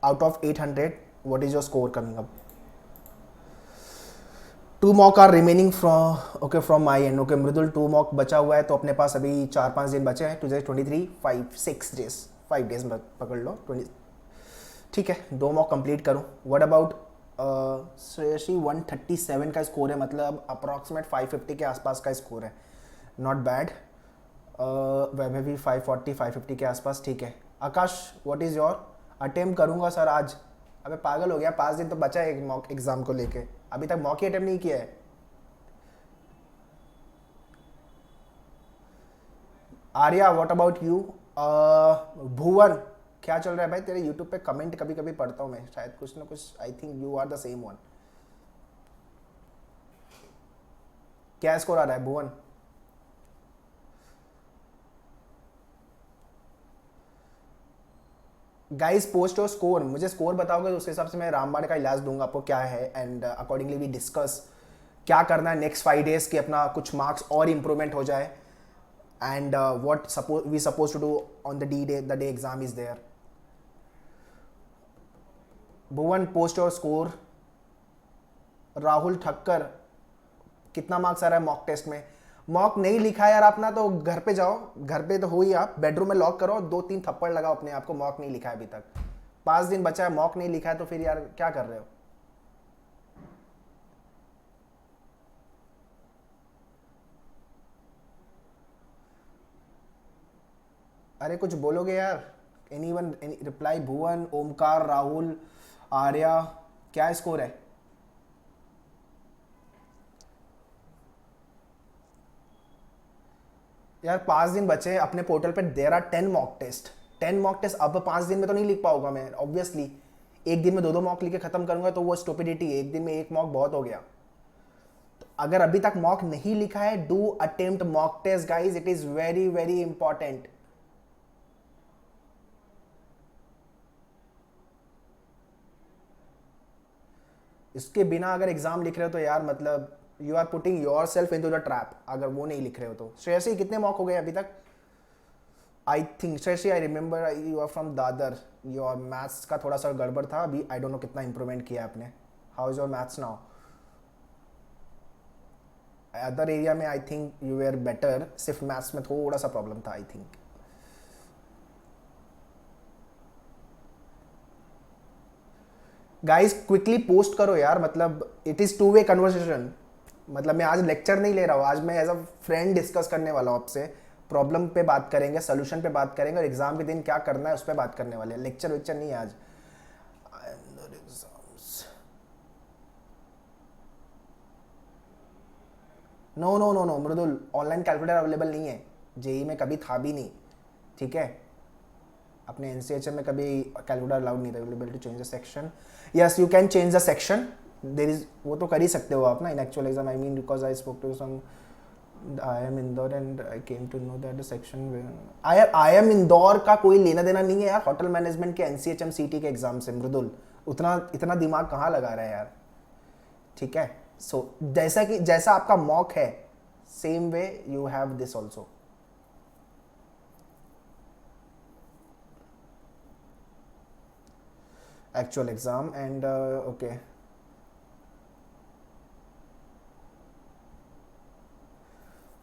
Out of 800 what is your score coming up? 2 mock are remaining from, okay, from my end. Okay Mridul, 2 mock बचा हुआ है, तो अपने पास अभी 4-5 दिन बचे हैं। टू 23, 5-6 डेज, 5 डेज में पकड़ लो 20। ठीक है, 2 मॉक कंप्लीट करूँ। What about Shreyasi? 137 का स्कोर है, मतलब अप्रॉक्सीमेट 550 के आसपास का स्कोर है, नॉट बैड। वैभवी 540 550 के आसपास, ठीक है। आकाश, व्हाट इज़ योर? अटेम्प्ट करूँगा सर आज। अबे पागल हो गया, 5 दिन तो बचा है एक मॉक एग्ज़ाम को लेके, अभी तक मॉक ही अटेम्प्ट नहीं किया है। Arya, what about you? Bhuvan, क्या चल रहा है भाई तेरे यूट्यूब पे? कमेंट कभी कभी पढ़ता हूँ मैं, शायद कुछ ना कुछ, I think you are the same one. क्या स्कोर आ रहा है Bhuvan? Guys post your score, मुझे स्कोर बताओगे तो उसके हिसाब से मैं रामबाण का इलाज दूंगा आपको क्या है, एंड अकॉर्डिंगली वी डिस्कस क्या करना है नेक्स्ट 5 डेज कि अपना कुछ मार्क्स और इंप्रूवमेंट हो जाए, and what we suppose to do on the day exam is there. Bhuvan, post your score. Rahul Thakkar, कितना मार्क्स आ रहा है मॉक टेस्ट में? मॉक नहीं लिखा है यार अपना, तो घर पे जाओ, घर पे तो हो ही, आप बेडरूम में लॉक करो, 2-3 थप्पड़ लगाओ अपने आप को। मॉक नहीं लिखा है अभी तक, 5 दिन बचा है, मॉक नहीं लिखा है तो फिर यार क्या कर रहे हो? अरे कुछ बोलोगे यार? Anyone reply? भुवन, ओमकार, राहुल, आर्या, क्या स्कोर है? यार 5 दिन बचे हैं अपने पोर्टल पे, there are 10 mock test, 10 mock test. अब 5 दिन में तो नहीं लिख पाऊंगा मैं ऑब्वियसली, एक दिन में 2-2 मॉक लिख के खत्म करूंगा तो वो स्टुपिडिटी है, एक दिन में एक मॉक बहुत हो गया। तो अगर अभी तक मॉक नहीं लिखा है, do attempt mock test guys, it is very very important. इसके बिना अगर एग्जाम लिख रहे हो तो यार मतलब you are putting yourself into the trap, अगर वो नहीं लिख रहे हो तो। श्रेयसी, कितने मॉक हो गए अभी तक? I think Shreyasi, I remember you are from Dadar, your maths का थोड़ा सा गड़बड़ था अभी, आई डोंट नो कितना इंप्रूवमेंट किया आपने। How is your maths now? Other area में I think you were better, सिर्फ मैथ्स में थोड़ा सा प्रॉब्लम था I think. Guys quickly post करो यार, मतलब it is two way conversation. मतलब मैं आज लेक्चर नहीं ले रहा हूँ, आज मैं एज अ फ्रेंड डिस्कस करने वाला हूँ आपसे। प्रॉब्लम पे बात करेंगे, सोल्यूशन पे बात करेंगे, और एग्जाम के दिन क्या करना है उस पर बात करने वाले हैं। लेक्चर वेक्चर नहीं है आज। नो नो नो नो मृदुल, ऑनलाइन कैलकुलेटर अवेलेबल नहीं है, जेई में कभी था भी नहीं, ठीक है? अपने एनसीएचएम में कभी कैलकुलेटर अलाउड नहीं था। Availability change the section, yes you can change the section, there is, वो तो कर ही सकते हो आप ना in actual exam. I mean because I spoke to some, I am Indore and I came to know that the section, I am Indore का कोई लेना देना नहीं है यार होटल मैनेजमेंट के एनसीएचएम सीटी के एग्जाम से मृदुल, उतना इतना दिमाग कहाँ लगा रहा है यार, ठीक है? सो जैसा कि जैसा आपका मॉक है, same way you have this also. Actual exam and okay,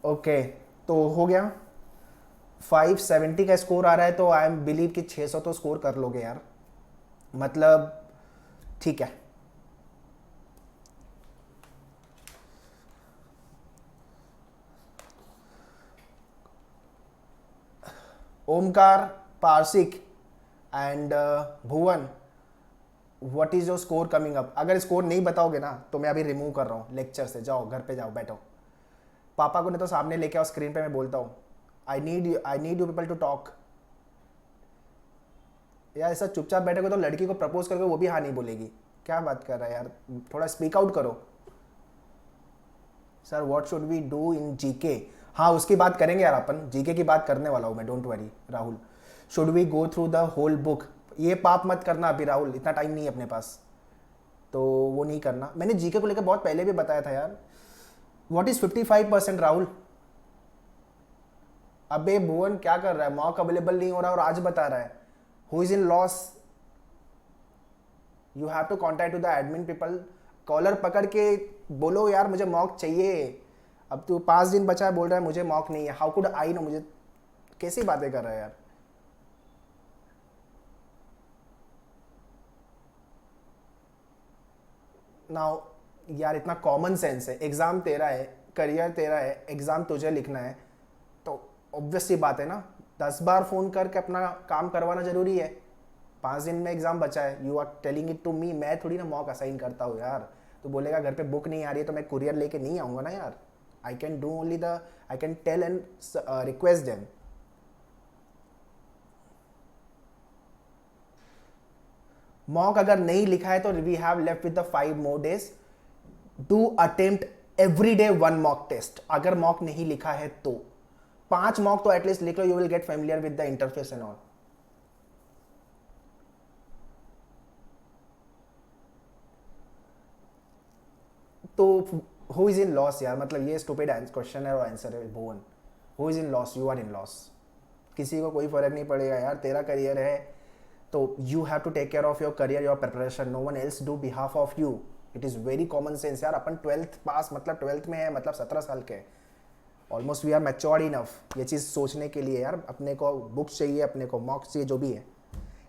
okay तो हो गया। 570 का स्कोर आ रहा है, तो आई एम बिलीव कि 600 तो स्कोर कर लोगे यार, मतलब ठीक है। Omkar, Parsik and Bhuvan, what is your score coming up? अगर स्कोर नहीं बताओगे ना तो मैं अभी रिमूव कर रहा हूँ लेक्चर से, जाओ घर पे जाओ बैठो। पापा को नहीं तो सामने लेके आओ स्क्रीन पे, मैं बोलता हूँ I need you people to talk. यार ऐसा चुपचाप बैठोगे तो लड़की को प्रपोज करके वो भी हाँ नहीं बोलेगी, क्या बात कर रहा है यार, थोड़ा स्पीक आउट करो। Sir what should we do in GK? हाँ उसकी बात करेंगे यार, अपन जीके की बात करने वाला हूँ मैं, don't worry Rahul. Should we go through the whole book? ये पाप मत करना अभी राहुल, इतना टाइम नहीं है अपने पास, तो वो नहीं करना। मैंने जीके को लेकर बहुत पहले भी बताया था यार। What is 55% Rahul? अबे भुवन क्या कर रहा है, मॉक अवेलेबल नहीं हो रहा और आज बता रहा है। Who is in loss? You have to contact to the admin people, collar पकड़ के बोलो यार मुझे मॉक चाहिए। अब तू 5 दिन बचा है बोल रहा है मुझे मॉक नहीं है, हाउ कुड आई नो, मुझे कैसी बातें कर रहा है यार। नाउ यार इतना कॉमन सेंस है, एग्जाम तेरा है, करियर तेरा है, एग्जाम तुझे लिखना है, तो ऑब्वियसली बात है ना, 10 बार फोन करके अपना काम करवाना जरूरी है। 5 दिन में एग्जाम बचा है, you are telling it to me, मैं थोड़ी ना मॉक असाइन करता हूँ यार। तो बोलेगा घर पे बुक नहीं आ रही है तो मैं कुरियर लेके नहीं आऊँगा ना यार। I can do only the, I can tell and request them. Mock अगर नहीं लिखा है तो we have left with the 5 more days, do attempt every day 1 mock test. अगर मॉक नहीं लिखा है तो 5 मॉक तो एटलीस्ट लिख लो, you will get familiar with the interface and all. तो हु इज इन लॉस यार, मतलब ये स्टूपिड क्वेश्चन है और आंसर है Bhuvan. Who is in loss, you are in loss. किसी को कोई फर्क नहीं पड़ेगा यार, तेरा करियर है तो you have to take care of your career, your preparation, no one else do behalf of you. It is very common sense यार। अपन 12th पास, मतलब 12th में है, मतलब 17 साल के, almost we are matured enough ये चीज़ सोचने के लिए यार। अपने को बुक्स चाहिए, अपने को मॉक्स चाहिए, जो भी है।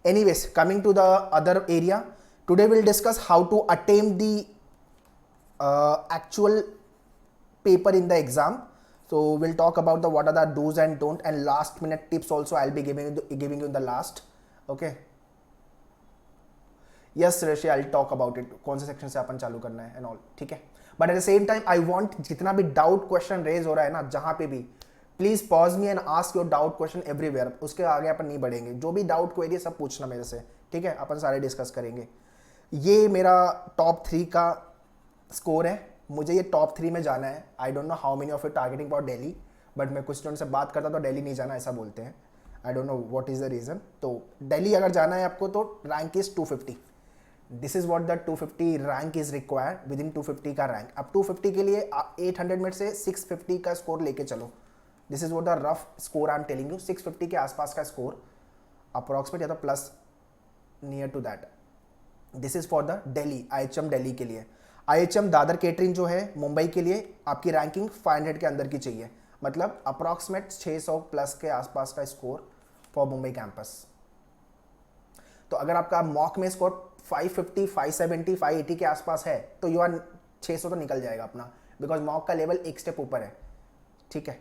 Anyways, coming to the other area, today will discuss how to attempt the actual paper in the exam. So we'll talk about the what are the do's and don't, and last minute tips also I'll be giving you in the last. Okay, yes Rishi, I'll talk about it, कौन से section से अपन चालू करना है and all, ठीक है। But at the same time I want, जितना भी डाउट क्वेश्चन रेज हो रहा है ना जहाँ पे भी, please pause me and ask your doubt question everywhere. उसके आगे अपन नहीं बढ़ेंगे, जो भी डाउट क्वेरी सब पूछना मेरे से, ठीक है। अपन सारे डिस्कस करेंगे। ये मेरा टॉप 3 का स्कोर है, मुझे ये टॉप 3 में जाना है। I don't know how many of you targeting for Delhi, but मैं कुछ स्टूडेंट से बात करता तो दिल्ली नहीं जाना ऐसा बोलते हैं। I don't know what is the reason. तो दिल्ली अगर जाना है आपको तो rank is 250। This is what the 250 rank is required, with in 250 का रैंक। अब 250 के लिए 800 में से 650 का स्कोर लेके चलो। This is what the rough score I am telling you. 650 के आसपास का स्कोर अप्रॉक्सीमेट, या तो plus near to that. This is for the Delhi, IHM Delhi के लिए। IHM दादर केटरिंग जो है मुंबई के लिए, आपकी रैंकिंग 500 के अंदर की चाहिए, मतलब अप्रॉक्सीमेट 600 प्लस के आसपास का स्कोर फॉर मुंबई कैंपस। तो अगर आपका मॉक में स्कोर 550, 570, 580 के आसपास है तो यू आर 600 तो निकल जाएगा अपना, बिकॉज मॉक का लेवल एक स्टेप ऊपर है, ठीक है।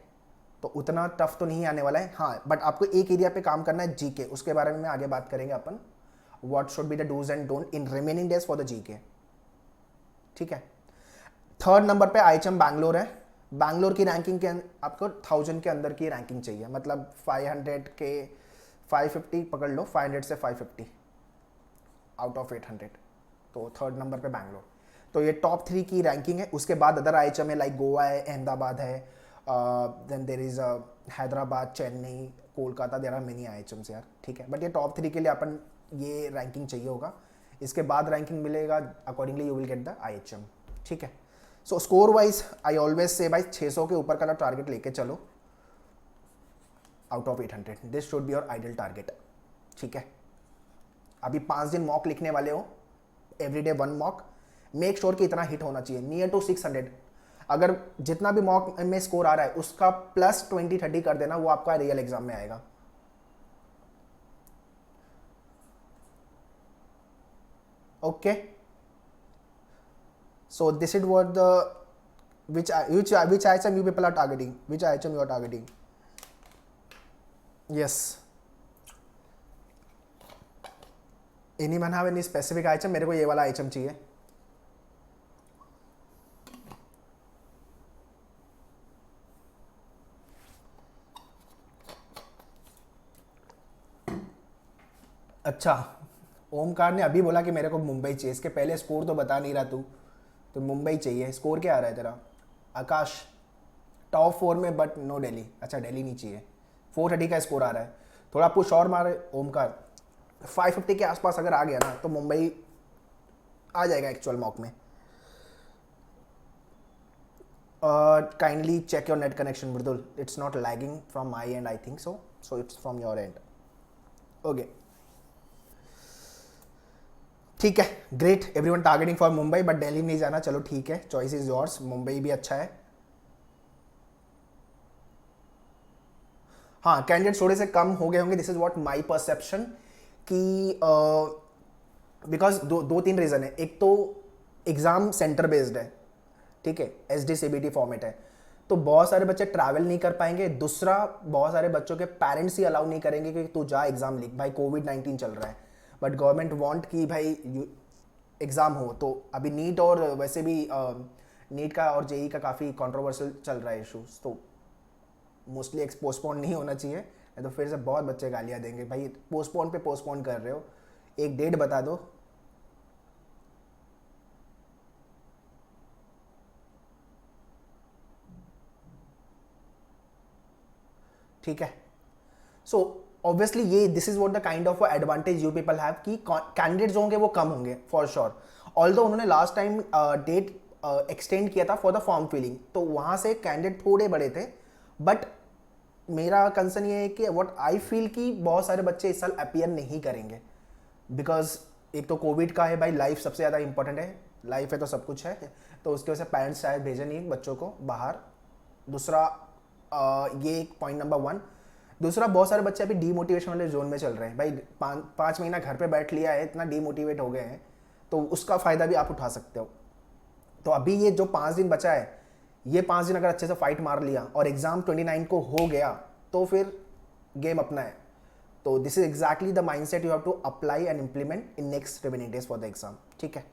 तो उतना टफ तो नहीं आने वाला है। हाँ, बट आपको एक एरिया पे काम करना है, जीके, उसके बारे में आगे बात करेंगे अपन। What should be the dos and don't in remaining days for the GK, ठीक है। 3rd नंबर पे IHM बैंगलोर है। बैंगलोर की रैंकिंग के आपको 1000 के अंदर की रैंकिंग चाहिए, मतलब 500 के 550 पकड़ लो, 500 से 550 आउट ऑफ 800। तो 3rd नंबर पे बैंगलोर। तो ये टॉप 3 की रैंकिंग है। उसके बाद अदर IHM है, लाइक गोवा है, अहमदाबाद है, then there is Hyderabad, Chennai, Kolkata, there are many IHMs यार, ठीक है। बट ये टॉप 3 के लिए अपन ये रैंकिंग चाहिए होगा। इसके बाद रैंकिंग मिलेगा, accordingly you will get the IHM, ठीक है। So score wise I always say भाई 600 के ऊपर का टारगेट लेके चलो out of 800। This should be your ideal target, ठीक है। अभी 5 दिन मॉक लिखने वाले हो, एवरीडे 1 मॉक, मेक श्योर कि इतना हिट होना चाहिए, नियर टू 600। अगर जितना भी मॉक में स्कोर आ रहा है उसका प्लस 20-30 कर देना, वो आपका रियल एग्जाम में आएगा। Okay, so this is what the which IHM you people are targeting, which IHM you are targeting? Yes, anyone have any specific IHM? मेरे को ये वाला IHM चाहिए। अच्छा, ओमकार ने अभी बोला कि मेरे को मुंबई चाहिए, इसके पहले स्कोर तो बता नहीं रहा तू, तो मुंबई चाहिए। स्कोर क्या आ रहा है तेरा? आकाश टॉप 4 में, बट नो दिल्ली। अच्छा, दिल्ली नहीं चाहिए। 430 का स्कोर आ रहा है, थोड़ा पुश और मारे ओमकार। 550 के आसपास अगर आ गया ना तो मुंबई आ जाएगा एक्चुअल मॉक में। Kindly check your net connection Mridul, it's not lagging from my end, I think so it's from your end. Okay, ठीक है, great, everyone targeting for Mumbai, but Delhi नहीं जाना, चलो ठीक है, चॉइस इज योर्स, मुंबई भी अच्छा है। हाँ, कैंडिडेट थोड़े से कम हो गए होंगे, this is what my perception, कि बिकॉज दो तीन रीज़न है। एक तो एग्ज़ाम सेंटर बेस्ड है, ठीक है, S D C B T format है, तो बहुत सारे बच्चे ट्रैवल नहीं कर पाएंगे। दूसरा, बहुत सारे बच्चों के पेरेंट्स ही अलाउ नहीं करेंगे कि तू जा एग्ज़ाम लिख, भाई कोविड-19 चल रहा है, बट गवर्नमेंट वांट कि भाई एग्ज़ाम हो। तो अभी नीट और वैसे भी नीट का और जेई का काफ़ी कंट्रोवर्शियल चल रहा है इशूज़, तो मोस्टली पोस्टपोन नहीं होना चाहिए, नहीं तो फिर से बहुत बच्चे गालियाँ देंगे, भाई पोस्टपोन पे पोस्टपोन कर रहे हो, एक डेट बता दो। ठीक है, सो ऑब्वियसली ये this is what the kind of advantage you people have, कि कैंडिडेट्स होंगे वो कम होंगे फॉर श्योर। ऑल्दो उन्होंने लास्ट टाइम डेट एक्सटेंड किया था फॉर द फॉर्म फिलिंग, तो वहाँ से कैंडिडेट थोड़े बड़े थे, बट मेरा कंसर्न ये है कि व्हाट आई फील कि बहुत सारे बच्चे इस साल अपीयर नहीं करेंगे, बिकॉज एक तो कोविड का है भाई, लाइफ सबसे ज़्यादा इंपॉर्टेंट है, लाइफ है तो सब कुछ है, तो उसकी वजह से पेरेंट्स शायद भेजे नहीं बच्चों को बाहर। दूसरा ये एक पॉइंट नंबर वन। दूसरा, बहुत सारे बच्चे अभी डीमोटिवेशन वाले जोन में चल रहे हैं, भाई 5 महीना घर पे बैठ लिया है, इतना डीमोटिवेट हो गए हैं, तो उसका फ़ायदा भी आप उठा सकते हो। तो अभी ये जो 5 दिन बचा है, ये 5 दिन अगर अच्छे से फाइट मार लिया और एग्ज़ाम 29 को हो गया, तो फिर गेम अपना है। तो this is exactly the mindset you have to apply and implement in next remaining days for the exam, ठीक है।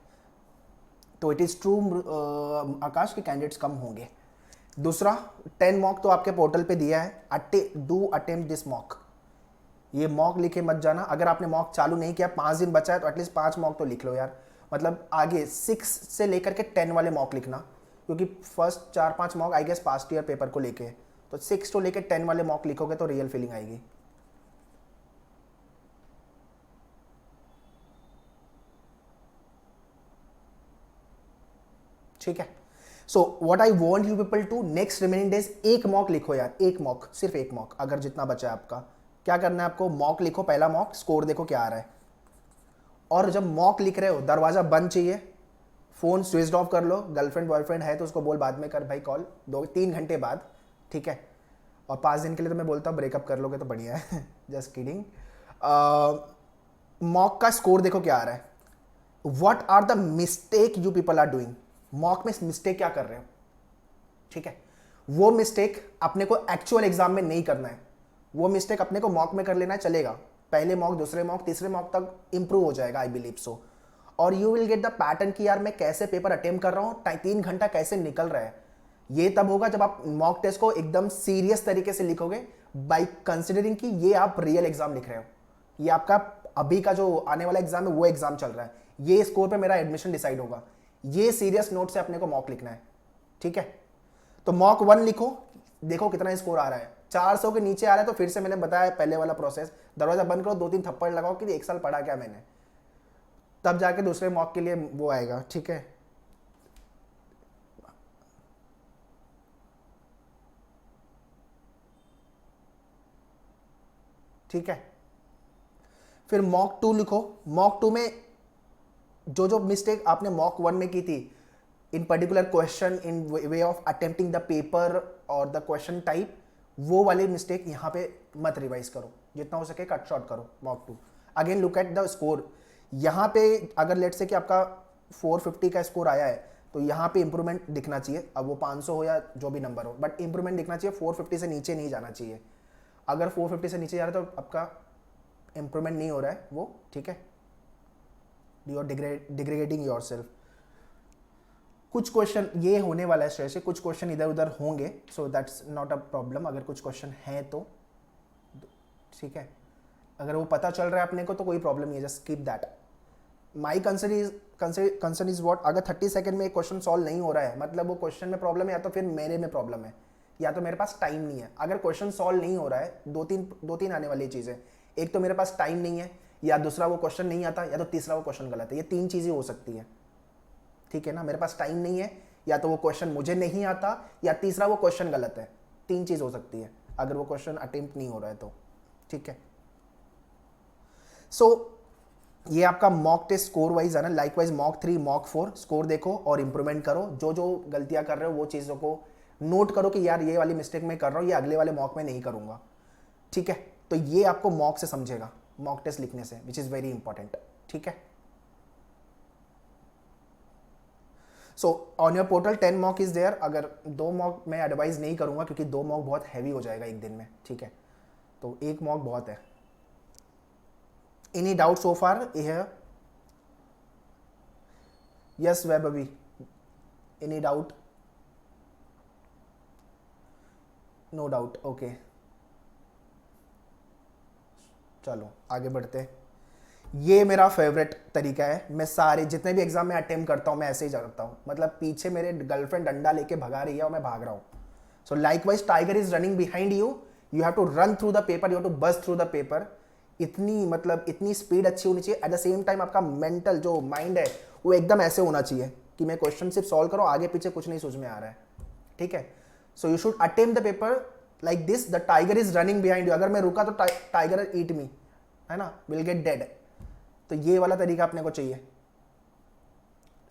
तो इट इज़ ट्रू आकाश के कैंडिडेट्स कम होंगे। दूसरा, 10 मॉक तो आपके पोर्टल पे दिया है, डू अटेम्प्ट दिस मॉक, ये मॉक लिखे मत जाना। अगर आपने मॉक चालू नहीं किया, 5 दिन बचा है, तो एटलीस्ट 5 मॉक तो लिख लो यार, मतलब आगे 6 से लेकर के 10 वाले मॉक लिखना, क्योंकि first 4-5 mock I guess past year paper को लेके, तो 6 तो लेके 10 वाले मॉक लिखोगे तो रियल फीलिंग आएगी। ठीक है, so what I want you people to next remaining days, एक मॉक लिखो यार, एक मॉक, सिर्फ एक मॉक, अगर जितना बचा है आपका। क्या करना है आपको, मॉक लिखो, पहला मॉक, स्कोर देखो क्या आ रहा है, और जब मॉक लिख रहे हो दरवाजा बंद चाहिए, फोन स्विच ऑफ कर लो, गर्लफ्रेंड बॉयफ्रेंड है तो उसको बोल बाद में कर भाई कॉल, 2-3 घंटे बाद, ठीक है। और 5 दिन के लिए तो मैं बोलता हूँ ब्रेकअप कर लोगे तो बढ़िया है, जस्ट किडिंग। मॉक का स्कोर देखो क्या आ रहा है, what are the mistake you people are doing, mock में मिस्टेक क्या कर रहे हो, ठीक है। वो मिस्टेक अपने को एक्चुअल एग्जाम में नहीं करना है, वो मिस्टेक अपने को मॉक में कर लेना है, चलेगा। पहले मॉक, दूसरे मॉक, तीसरे मॉक तक इंप्रूव हो जाएगा, आई बिलीव सो। और you will get the pattern कि यार मैं कैसे पेपर अटेम्प्ट कर रहा हूँ, 3 घंटा कैसे निकल रहा है। ये तब होगा जब आप मॉक टेस्ट को एकदम सीरियस तरीके से लिखोगे, बाई कंसिडरिंग कि ये आप रियल एग्जाम लिख रहे हो, ये आपका अभी का जो आने वाला एग्जाम है वो एग्जाम चल रहा है, ये स्कोर पे मेरा एडमिशन डिसाइड होगा, ये सीरियस नोट से अपने को मॉक लिखना है, ठीक है। तो मॉक 1 लिखो, देखो कितना स्कोर आ रहा है, 400 के नीचे आ रहा है तो फिर से मैंने बताया पहले वाला प्रोसेस, दरवाजा बंद करो, 2-3 थप्पड़ लगाओ कि 1 साल पढ़ा क्या मैंने, तब जाके दूसरे मॉक के लिए वो आएगा, ठीक है। ठीक है, फिर मॉक 2 लिखो, मॉक 2 में जो जो मिस्टेक आपने मॉक 1 में की थी, इन particular question, in way of attempting the paper और द क्वेश्चन टाइप, वो वाले मिस्टेक यहाँ पे मत रिवाइज करो, जितना हो सके कट शॉर्ट करो mock 2। Again look at the score, यहाँ पे अगर लेट से कि आपका 450 का स्कोर आया है, तो यहाँ पे इंप्रूवमेंट दिखना चाहिए, अब वो 500 हो या जो भी नंबर हो, बट इंप्रूवमेंट दिखना चाहिए, 450 से नीचे नहीं जाना चाहिए। अगर 450 से नीचे जा रहा है तो आपका इंप्रूवमेंट नहीं हो रहा है वो, ठीक है, you are degrading yourself. कुछ क्वेश्चन ये होने वाला है श्रेय से, कुछ क्वेश्चन इधर उधर होंगे, so that's not a problem, अगर कुछ क्वेश्चन है तो ठीक है, अगर वो पता चल रहा है अपने को तो कोई प्रॉब्लम नहीं है, just keep that. My concern is what, अगर 30 सेकंड में एक क्वेश्चन सॉल्व नहीं हो रहा है, मतलब वो क्वेश्चन में प्रॉब्लम है, या तो फिर मेरे में प्रॉब्लम है, या तो मेरे पास टाइम नहीं है। अगर क्वेश्चन सॉल्व नहीं हो रहा है, दो तीन आने वाली चीज़ें, एक तो मेरे पास टाइम नहीं है, या दूसरा वो क्वेश्चन नहीं आता, या तो तीसरा वो क्वेश्चन गलत है, ये 3 चीज़ें हो सकती है, ठीक है ना। मेरे पास टाइम नहीं है, या तो वो क्वेश्चन मुझे नहीं आता, या तीसरा वो क्वेश्चन गलत है, 3 चीज़ हो सकती है अगर वो क्वेश्चन अटेम्प्ट नहीं हो रहा है तो, ठीक है। सो ये आपका मॉक टेस्ट स्कोर वाइज है ना, like wise mock 3 mock 4 score देखो और इंप्रूवमेंट करो, जो जो गलतियां कर रहे हो वो चीज़ों को नोट करो कि यार ये वाली मिस्टेक मैं कर रहा हूँ, ये अगले वाले मॉक में नहीं करूँगा, ठीक है। तो ये आपको मॉक से समझेगा, मॉक टेस्ट लिखने से, विच इज़ वेरी इंपॉर्टेंट, ठीक है। So on your portal 10 mock is there. अगर 2 मॉक मैं एडवाइज नहीं करूँगा क्योंकि 2 मॉक बहुत हैवी हो जाएगा एक दिन में, ठीक है, तो 1 मॉक बहुत है। Any doubt so far here? Yes Vaibhavi, any doubt? No doubt, okay. चलो आगे बढ़ते हैं। ये मेरा फेवरेट तरीका है, मैं सारे जितने भी एग्जाम में अटेम्प्ट करता हूँ मैं ऐसे ही करता हूँ, मतलब पीछे मेरे गर्लफ्रेंड डंडा लेके भगा रही है और मैं भाग रहा हूँ। So likewise tiger is running behind you, you have to run through the paper, you have to bust through the paper. इतनी मतलब इतनी स्पीड अच्छी होनी चाहिए, एट द सेम टाइम आपका मेंटल जो माइंड है वो एकदम ऐसे होना चाहिए कि मैं क्वेश्चन सिर्फ सॉल्व करो, आगे पीछे कुछ नहीं सोच में आ रहा है, ठीक है। So you should attempt the paper like this, the tiger is running behind you. अगर मैं रुका तो टाइगर ईट मी, है ना, विल गेट डेड। तो ये वाला तरीका अपने को चाहिए।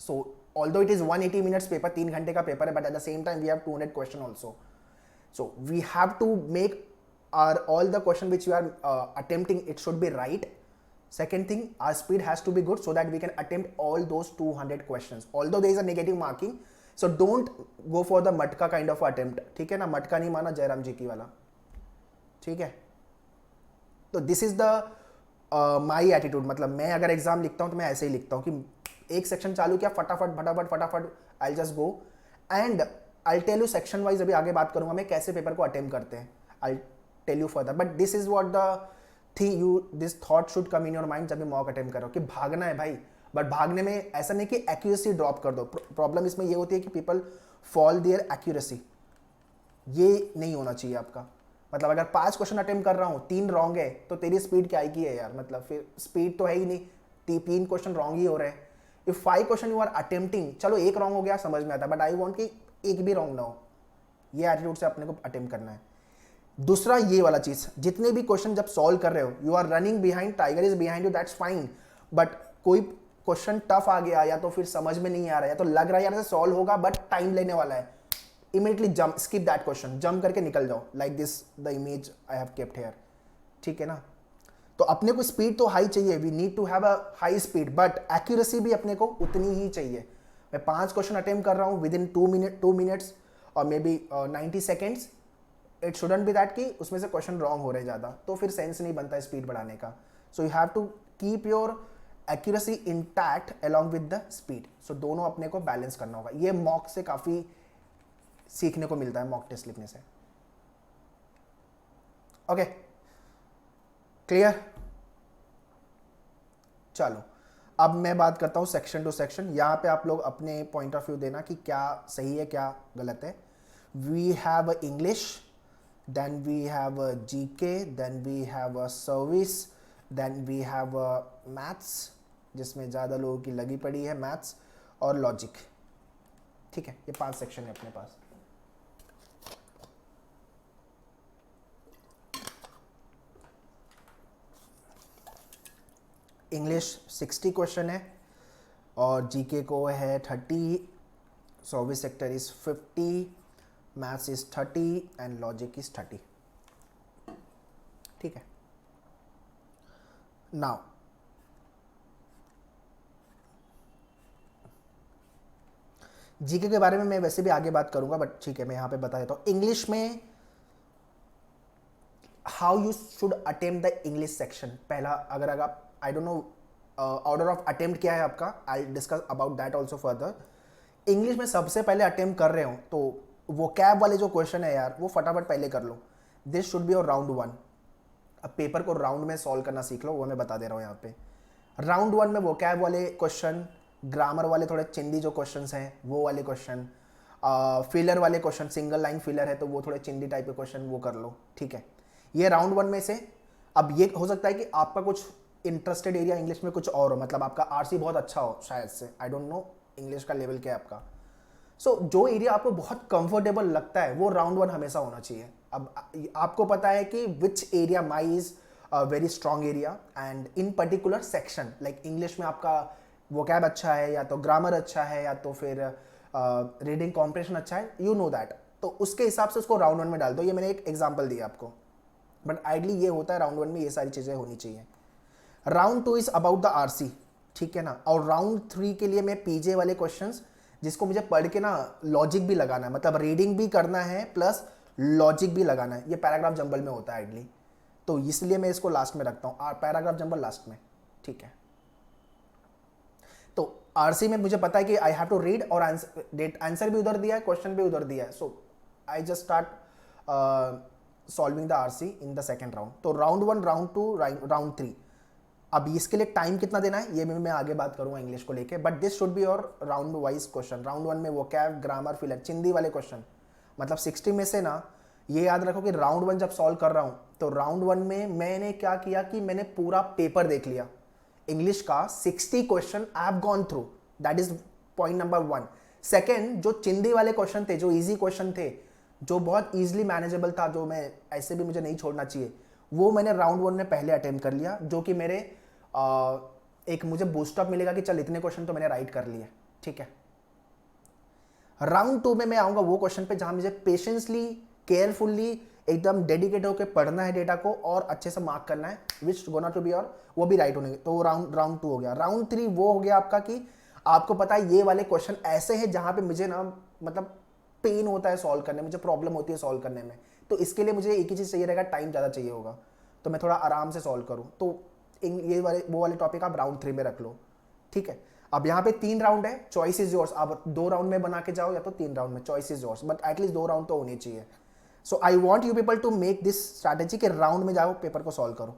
So although it is 180 minutes paper, 3 घंटे का पेपर है, but at the same time we have 200 question also. So we have to make our all the question which you are attempting it should be right. Second thing, our speed has to be good so that we can attempt all those 200 questions. Although there is a negative marking, so don't go for the मटका kind of attempt, ठीक है ना, मटका नहीं माना जयराम जी की वाला, ठीक है। तो this is the my attitude, मतलब मैं अगर एग्जाम लिखता हूँ तो मैं ऐसे ही लिखता हूँ कि एक सेक्शन चालू किया फटाफट फटाफट फटाफट, I just go and I tell you section wise, अभी आगे बात करूंगा मैं कैसे पेपर को अटेम्प्ट करते हैं, I tell you further, but this is what the thing you this thought should come in your mind जब भी मॉक अटेम्प्ट करो कि भागना है भाई, बट भागने में ऐसा नहीं कि एक्यूरेसी ड्रॉप कर दो। प्रॉब्लम इसमें ये होती है कि पीपल फॉल देयर एक्यूरेसी, ये नहीं होना चाहिए आपका। मतलब अगर 5 क्वेश्चन अटेम्प्ट कर रहा हूँ 3 रॉन्ग है तो तेरी स्पीड क्या की है यार, मतलब फिर स्पीड तो है ही नहीं, 3 क्वेश्चन रॉन्ग ही हो रहे हैं। If 5 question you are attempting, चलो एक रॉन्ग हो गया समझ में आता है, बट आई वॉन्ट कि एक भी रॉन्ग ना हो, ये एटीट्यूड से अपने को अटेम्प्ट करना है। दूसरा ये वाला चीज, जितने भी क्वेश्चन जब सॉल्व कर रहे हो, you are running behind, tiger is behind you, that's fine, but कोई क्वेश्चन टफ आ गया या तो फिर समझ में नहीं आ रहा है या तो लग रहा है यार सॉल्व होगा बट टाइम लेने वाला है, immediately jump, skip that question, jump करके निकल जाओ, like this the image I have kept here, ठीक है ना। तो अपने को स्पीड तो हाई चाहिए, we need to have a high speed, but accuracy भी अपने को उतनी ही चाहिए। मैं 5 क्वेश्चन अटेम्प्ट कर रहा हूँ विद इन 2 मिनट्स और may be 90 seconds, it shouldn't be that कि उसमें से क्वेश्चन रॉन्ग हो रहे ज़्यादा, तो फिर सेंस नहीं बनता स्पीड बढ़ाने का। So you have to keep your accuracy intact along with the speed, so दोनों अपने को बैलेंस करना होगा। ये मॉक से काफ़ी सीखने को मिलता है, मॉक टेस्ट लिखने से। Okay clear? चलो अब मैं बात करता हूँ सेक्शन टू सेक्शन, यहाँ पे आप लोग अपने पॉइंट ऑफ व्यू देना कि क्या सही है क्या गलत है। We have English, then we have a GK, then we have a service, then we have a maths, जिसमें ज़्यादा लोगों की लगी पड़ी है मैथ्स और लॉजिक, ठीक है। ये 5 सेक्शन है अपने पास। इंग्लिश 60 क्वेश्चन है और जीके को है 30, service sector is 50, maths is 30 and logic is 30, ठीक है। नाउ जीके के बारे में मैं वैसे भी आगे बात करूंगा, बट ठीक है मैं यहां पे बता देता हूं। इंग्लिश में how you should attempt the English section, पहला अगर आप I don't know order of attempt क्या है आपका, I discuss about that also further. English में सबसे पहले अटेम्प्ट कर रहे हो तो वो कैब वाले जो क्वेश्चन है यार वो फटाफट पहले कर लो, this should be your round 1। अब पेपर को राउंड में सॉल्व करना सीख लो, वो मैं बता दे रहा हूँ यहाँ पे। राउंड 1 में वो कैब वाले क्वेश्चन, ग्रामर वाले थोड़े चिंदी जो क्वेश्चंस हैं वो वाले क्वेश्चन, फिलर वाले क्वेश्चन, सिंगल लाइन फिलर है तो वो थोड़े चिंदी टाइप के क्वेश्चन वो कर लो, ठीक है। ये राउंड 1 में से। अब ये हो सकता है कि आपका कुछ इंटरेस्टेड एरिया इंग्लिश में कुछ और हो, मतलब आपका आरसी बहुत अच्छा हो शायद से, आई डोंट नो इंग्लिश का लेवल क्या है आपका। सो जो एरिया आपको बहुत कंफर्टेबल लगता है वो राउंड 1 हमेशा होना चाहिए। अब आपको पता है कि which area my is very strong area and in particular section like English में आपका वोकैब अच्छा है या तो ग्रामर अच्छा है या तो फिर रीडिंग कॉम्प्रिहेंशन अच्छा है, यू नो दैट, तो उसके हिसाब से उसको राउंड 1 में डाल दो। ये मैंने एक एग्जांपल दिया आपको, बट आइडली ये होता है राउंड 1 में ये सारी चीज़ें होनी चाहिए। Round 2 is about the RC, ठीक है ना। और राउंड 3 के लिए मैं पीजे वाले क्वेश्चंस जिसको मुझे पढ़ के ना लॉजिक भी लगाना है, मतलब रीडिंग भी करना है प्लस लॉजिक भी लगाना है, ये पैराग्राफ जंबल में होता है आइडली, तो इसलिए मैं इसको लास्ट में रखता हूँ, पैराग्राफ जंबल लास्ट में, ठीक है। तो आरसी में मुझे पता है कि आई हैव टू रीड और आंसर भी उधर दिया है, क्वेश्चन भी उधर दिया है, so I just start solving the RC in the second round. तो राउंड 1, राउंड 2, राउंड 3, अब इसके लिए टाइम कितना देना है ये मैं आगे बात करूंगा इंग्लिश को लेके, but this should be your round wise question. Round 1 में वोकैब, ग्रामर, फिलर, चिंदी वाले क्वेश्चन, मतलब 60 में से ना ये याद रखो कि राउंड 1 जब सॉल्व कर रहा हूं तो राउंड 1 में मैंने क्या किया कि मैंने पूरा पेपर देख लिया इंग्लिश का, 60 question I have gone through, that is point number 1। Second, जो चिंदी वाले क्वेश्चन थे, जो इजी क्वेश्चन थे, जो बहुत ईजिली मैनेजेबल था, जो मैं ऐसे भी मुझे नहीं छोड़ना चाहिए, वो मैंने राउंड 1 में पहले अटेम्प्ट कर लिया, जो कि मेरे एक मुझे बूस्टअप मिलेगा कि चल इतने क्वेश्चन तो मैंने राइट कर लिए, ठीक है। राउंड 2 में मैं आऊंगा वो क्वेश्चन पे जहां मुझे पेशेंसली, केयरफुल्ली, एकदम डेडिकेट होकर पढ़ना है डेटा को और अच्छे से मार्क करना है, विच गोना टू बी और वो भी राइट होने, तो राउंड 2 हो गया। राउंड 3 वो हो गया आपका कि आपको पता है ये वाले क्वेश्चन ऐसे हैं जहां पे मुझे ना मतलब पेन होता है सॉल्व करने में, मुझे प्रॉब्लम होती है सॉल्व करने में, तो इसके लिए मुझे एक ही चीज़ चाहिए रहेगा, टाइम ज़्यादा चाहिए होगा, तो मैं थोड़ा आराम से सॉल्व करूँ, तो ये वाले टॉपिक आप राउंड 3 में रख लो, ठीक है। अब यहाँ पे 3 राउंड है, चॉइस इज योर्स, आप 2 राउंड में बना के जाओ या तो 3 राउंड में, choice is yours, but at least 2 round तो होने चाहिए। So I want you people to make this strategy के राउंड में जाओ, पेपर को सॉल्व करो।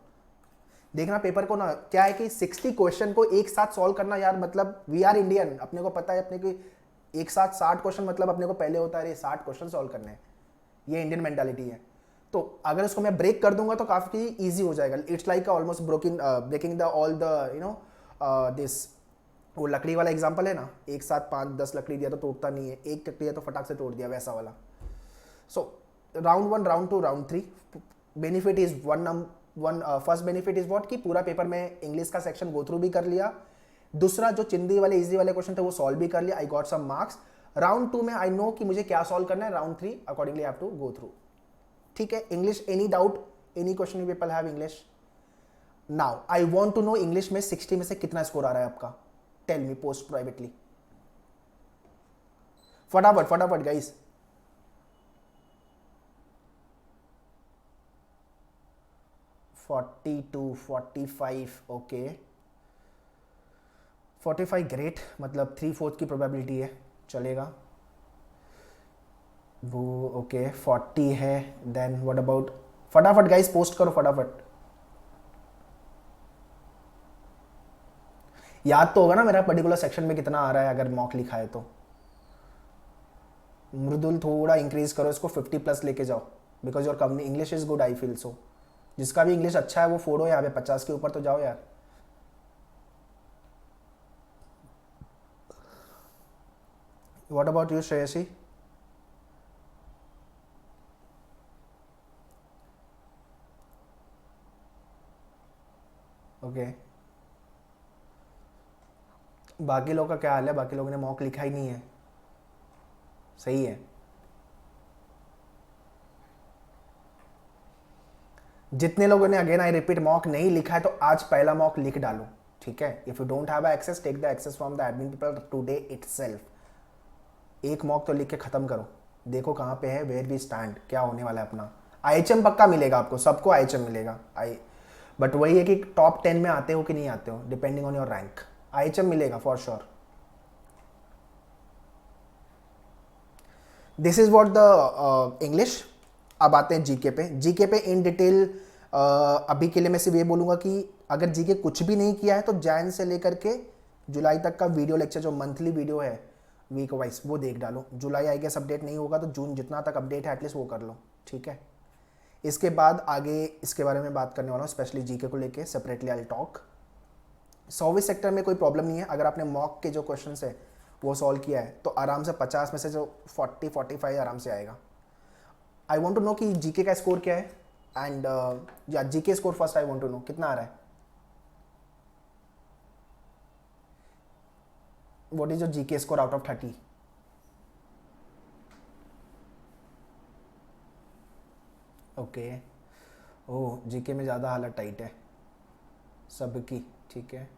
देखना पेपर को ना क्या है कि 60 क्वेश्चन को एक साथ सॉल्व करना यार, मतलब वी आर इंडियन, अपने को पता है अपने को एक साथ 60 क्वेश्चन, मतलब अपने को पहले होता है 60 क्वेश्चन सॉल्व करने हैं, ये इंडियन मेंटालिटी है। तो अगर इसको मैं ब्रेक कर दूंगा तो काफी इजी हो जाएगा, it's like almost breaking the all the you know this, वो लकड़ी वाला एग्जांपल है ना, एक साथ 5-10 लकड़ी दिया तो टूटता नहीं है, एक लकड़ी दिया तो फटाक से तोड़ दिया, वैसा वाला। सो round 1, round 2, round 3, benefit is first benefit is what कि पूरा पेपर में इंग्लिश का सेक्शन गो थ्रू भी कर लिया, दूसरा जो चिंदी वाले इजी वाले क्वेश्चन थे वो सॉल्व भी कर लिया, I got some marks. Round 2 में आई नो कि मुझे क्या सॉल्व करना है, round 3 accordingly I have to go through, ठीक है। English, any doubt, any question you people have English? Now I want to know English में 60 में से कितना स्कोर आ रहा है आपका, टेल मी पोस्ट प्राइवेटली, फटाफट फटाफट गाइस। (42, 45), ओके 45 ग्रेट, मतलब 3/4 की प्रोबेबिलिटी है, चलेगा वो, ओके 40 है, देन व्हाट अबाउट, फटाफट गाइस पोस्ट करो फटाफट, याद तो होगा ना मेरा पर्टिकुलर सेक्शन में कितना आ रहा है अगर मॉक लिखा है तो। मृदुल थोड़ा इंक्रीज करो इसको, 50 प्लस लेके जाओ, because your company English is good, I feel सो। जिसका भी इंग्लिश अच्छा है वो फोड़ो यहाँ पे, 50 के ऊपर तो जाओ यार। What about you Shreyasi? Okay बाकी लोगों का क्या हाल है? बाकी लोगों ने मॉक लिखा ही नहीं है, सही है। जितने लोगों ने, अगेन आई रिपीट, मॉक नहीं लिखा है तो आज पहला मॉक लिख डालो, ठीक है। If you don't have access, take the access from the admin people today itself. एक मॉक तो लिख के खत्म करो, देखो कहाँ पे है, वेयर वी स्टैंड, क्या होने वाला है अपना। IHM पक्का मिलेगा आपको, सबको IHM मिलेगा, बट वही है कि टॉप 10 में आते हो कि नहीं आते हो, depending on your rank, IHM मिलेगा for sure. This is what the English. अब आते हैं जीके पे। जीके पे इन डिटेल अभी के लिए मैं सिर्फ ये बोलूँगा कि अगर जीके कुछ भी नहीं किया है तो जैन से लेकर के जुलाई तक का वीडियो लेक्चर, जो मंथली वीडियो है वीक वाइज, वो देख डालो। जुलाई आई गेस अपडेट नहीं होगा तो जून जितना तक अपडेट है एटलीस्ट वो कर लो, ठीक है। इसके बाद आगे इसके बारे में बात करने वाला हूँ, स्पेशली जीके को लेके separately I talk. Service sector में कोई प्रॉब्लम नहीं है, अगर आपने मॉक के जो क्वेश्चन है वो सॉल्व किया है तो आराम से 50 में से जो 40-45 आराम से आएगा। आई वॉन्ट टू नो कि जीके का स्कोर क्या है, एंड या GK score first I want to know कितना आ रहा है. What is your GK score out of 30? Okay. Oh, GK में ज़्यादा हालत टाइट है सबकी. ठीक है.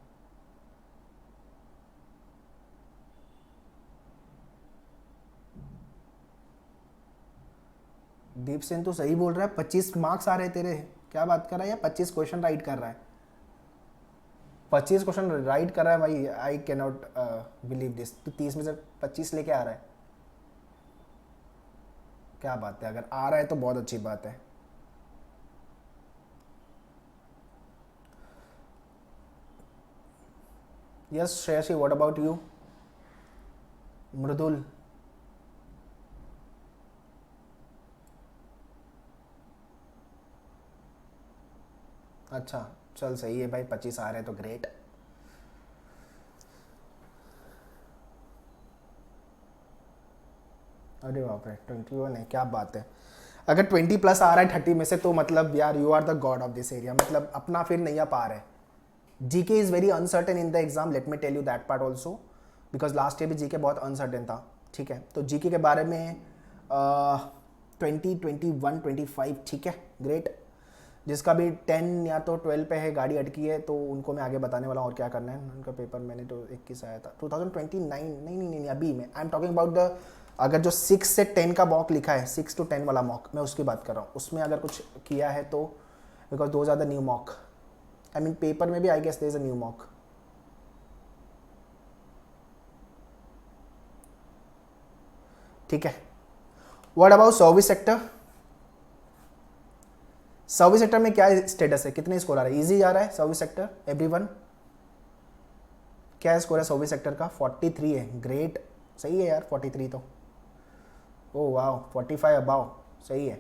दीप सेन तो सही बोल रहा है. 25 मार्क्स आ रहे हैं तेरे. क्या बात कर रहा है यार. 25 क्वेश्चन राइट कर रहा है. 25 क्वेश्चन राइट कर रहा है भाई. I can not believe this. तो 30 में से 25 लेके आ रहा है. क्या बात है. अगर आ रहा है तो बहुत अच्छी बात है. Yes Shreyasi, what about you? Mridul. अच्छा चल सही है भाई. 25 आ रहे हैं तो ग्रेट. अरे बाप रे 21 है. क्या बात है. अगर 20 प्लस आ रहा है 30 में से तो मतलब यार you are the god of this area. मतलब अपना फिर नहीं आ पा रहे. GK is very uncertain in the exam. Let me tell you that part also, because last year भी जीके बहुत अनसर्टेन था. ठीक है. तो जीके के बारे में 20, 21, 25. ठीक है ग्रेट. जिसका भी 10 या तो 12 पे है गाड़ी अटकी है तो उनको मैं आगे बताने वाला हूँ और क्या करना है. उनका पेपर मैंने तो 21 आया था 2029. नहीं अभी में I am talking about the. अगर जो 6 से 10 का मॉक लिखा है, 6 to 10 वाला मॉक, मैं उसकी बात कर रहा हूँ. उसमें अगर कुछ किया है तो because those are the new mock. I mean paper में भी I guess there is a new mock. ठीक है. What about service sector? Service sector में क्या स्टेटस है? कितने स्कोर आ रहा है? इजी जा रहा है सर्विस सेक्टर एवरीवन? क्या स्कोर है सर्विस सेक्टर का? 43 है. ग्रेट. सही है यार 43 तो. ओह वाह 45 अबाव. सही है.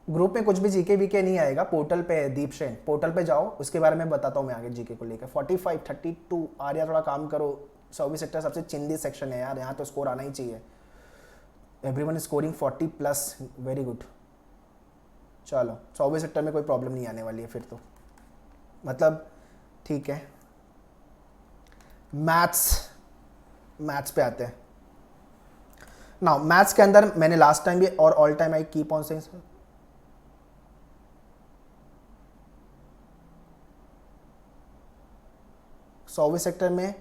ग्रुप में कुछ भी जीके वीके नहीं आएगा. पोर्टल पे है दीप सेन. पोर्टल पे जाओ, उसके बारे में बताता हूँ मैं आगे जीके को लेकर. 45, 32 आर्या थोड़ा काम करो. सर्विस सेक्टर सबसे चिंदी सेक्शन है यार. यहाँ तो स्कोर आना ही चाहिए. Everyone scoring 40 plus. Very good. चलो सर्विस सेक्टर में कोई प्रॉब्लम नहीं आने वाली है फिर तो. मतलब ठीक है. मैथ्स पे आते हैं नाउ. मैथ्स के अंदर मैंने लास्ट टाइम भी और all time I keep on saying service sector में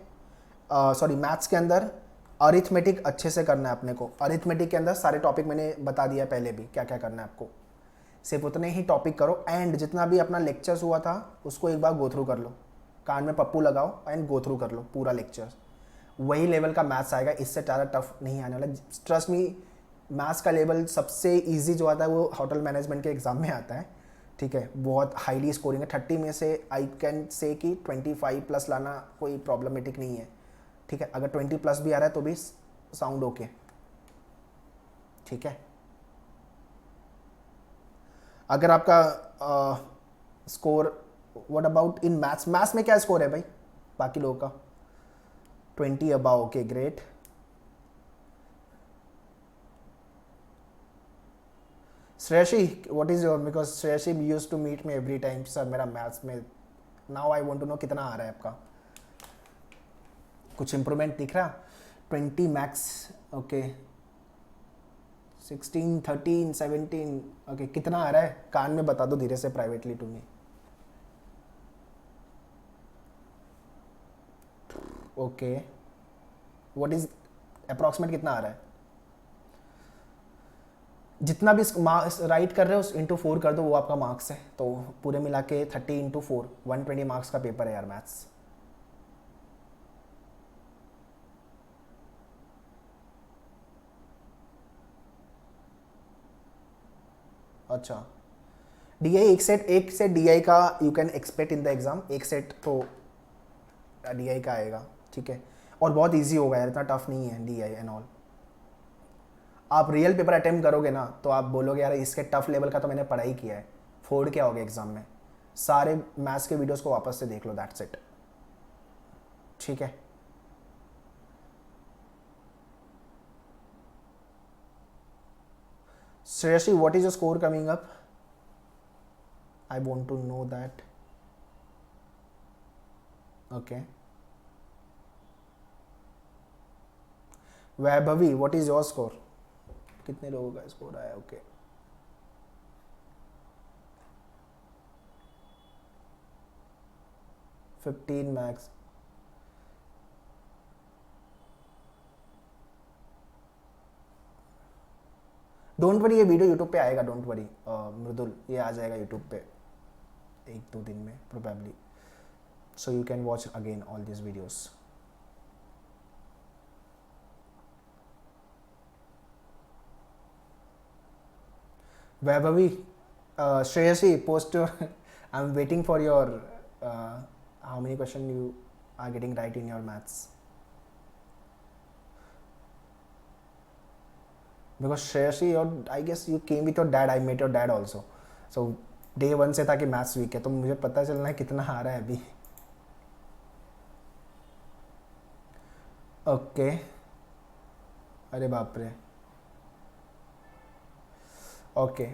सॉरी मैथ्स के अंदर अरिथमेटिक अच्छे से करना है अपने को. अरिथमेटिक के अंदर सारे टॉपिक मैंने बता दिया पहले भी क्या क्या करना है आपको. सिर्फ उतने ही टॉपिक करो. एंड जितना भी अपना लेक्चर्स हुआ था उसको एक बार गो थ्रू कर लो. कान में पप्पू लगाओ एंड गो थ्रू कर लो पूरा लेक्चर. वही लेवल का मैथ्स आएगा. इससे ज़्यादा टफ नहीं आने वाला. Trust me. मैथ्स का लेवल सबसे ईजी जो आता है वो होटल मैनेजमेंट के एग्जाम में आता है. ठीक है. बहुत हाईली स्कोरिंग है. 30 में से आई कैन से कि 25 प्लस लाना कोई प्रॉब्लमेटिक नहीं है. ठीक है. अगर 20 प्लस भी आ रहा है तो भी साउंड ओके. ठीक है. अगर आपका score what about in maths? Maths में क्या स्कोर है भाई बाकी लोगों का? 20 above. Okay great. Shreyasi what is your? Because Shreyasi used to meet me every time. Sir मेरा मैथ्स में now I want to know कितना आ रहा है आपका. कुछ इंप्रूवमेंट दिख रहा? 20 मैक्स. ओके 16, 13, 17. ओके कितना आ रहा है? कान में बता दो धीरे से privately to me. Okay what is approximate कितना आ रहा है? जितना भी मार्क्स राइट कर रहे हो इंटू 4 कर दो. वो आपका मार्क्स है. तो पूरे मिला के 30 इंटू 4 120 मार्क्स का पेपर है यार मैथ्स. अच्छा डीआई एक सेट डीआई का you can expect in the exam. एक सेट तो डीआई का आएगा. ठीक है. और बहुत इजी होगा यार. इतना टफ नहीं है डीआई एंड ऑल. आप रियल पेपर अटेम्प्ट करोगे ना तो आप बोलोगे यार इसके टफ लेवल का तो मैंने पढ़ाई किया है. फोड़ क्या होगा एग्जाम में. सारे मैथ्स के वीडियोस को वापस से देख लो. That's it. ठीक है. Shreyasi, what is your score coming up? I want to know that. Okay. Vaibhavi, what is your score? कितने लोगों का स्कोर आया? Okay okay. $15 max. Don't worry, ये वीडियो यूट्यूब पे आएगा, डोंट वरी मृदुल, ये आ जाएगा यूट्यूब पे 1-2 दिन में probably, so you can watch again all this videos. Vaibhavi, Shreyasi, post your I'm waiting for your how many questions you are getting right in your maths. Because Shreyasi, I guess you came with your dad. I met your dad also. So day 1 से था कि maths weak है, तो मुझे पता चलना है कितना आ रहा है अभी. ओके. अरे बाप रे. Okay.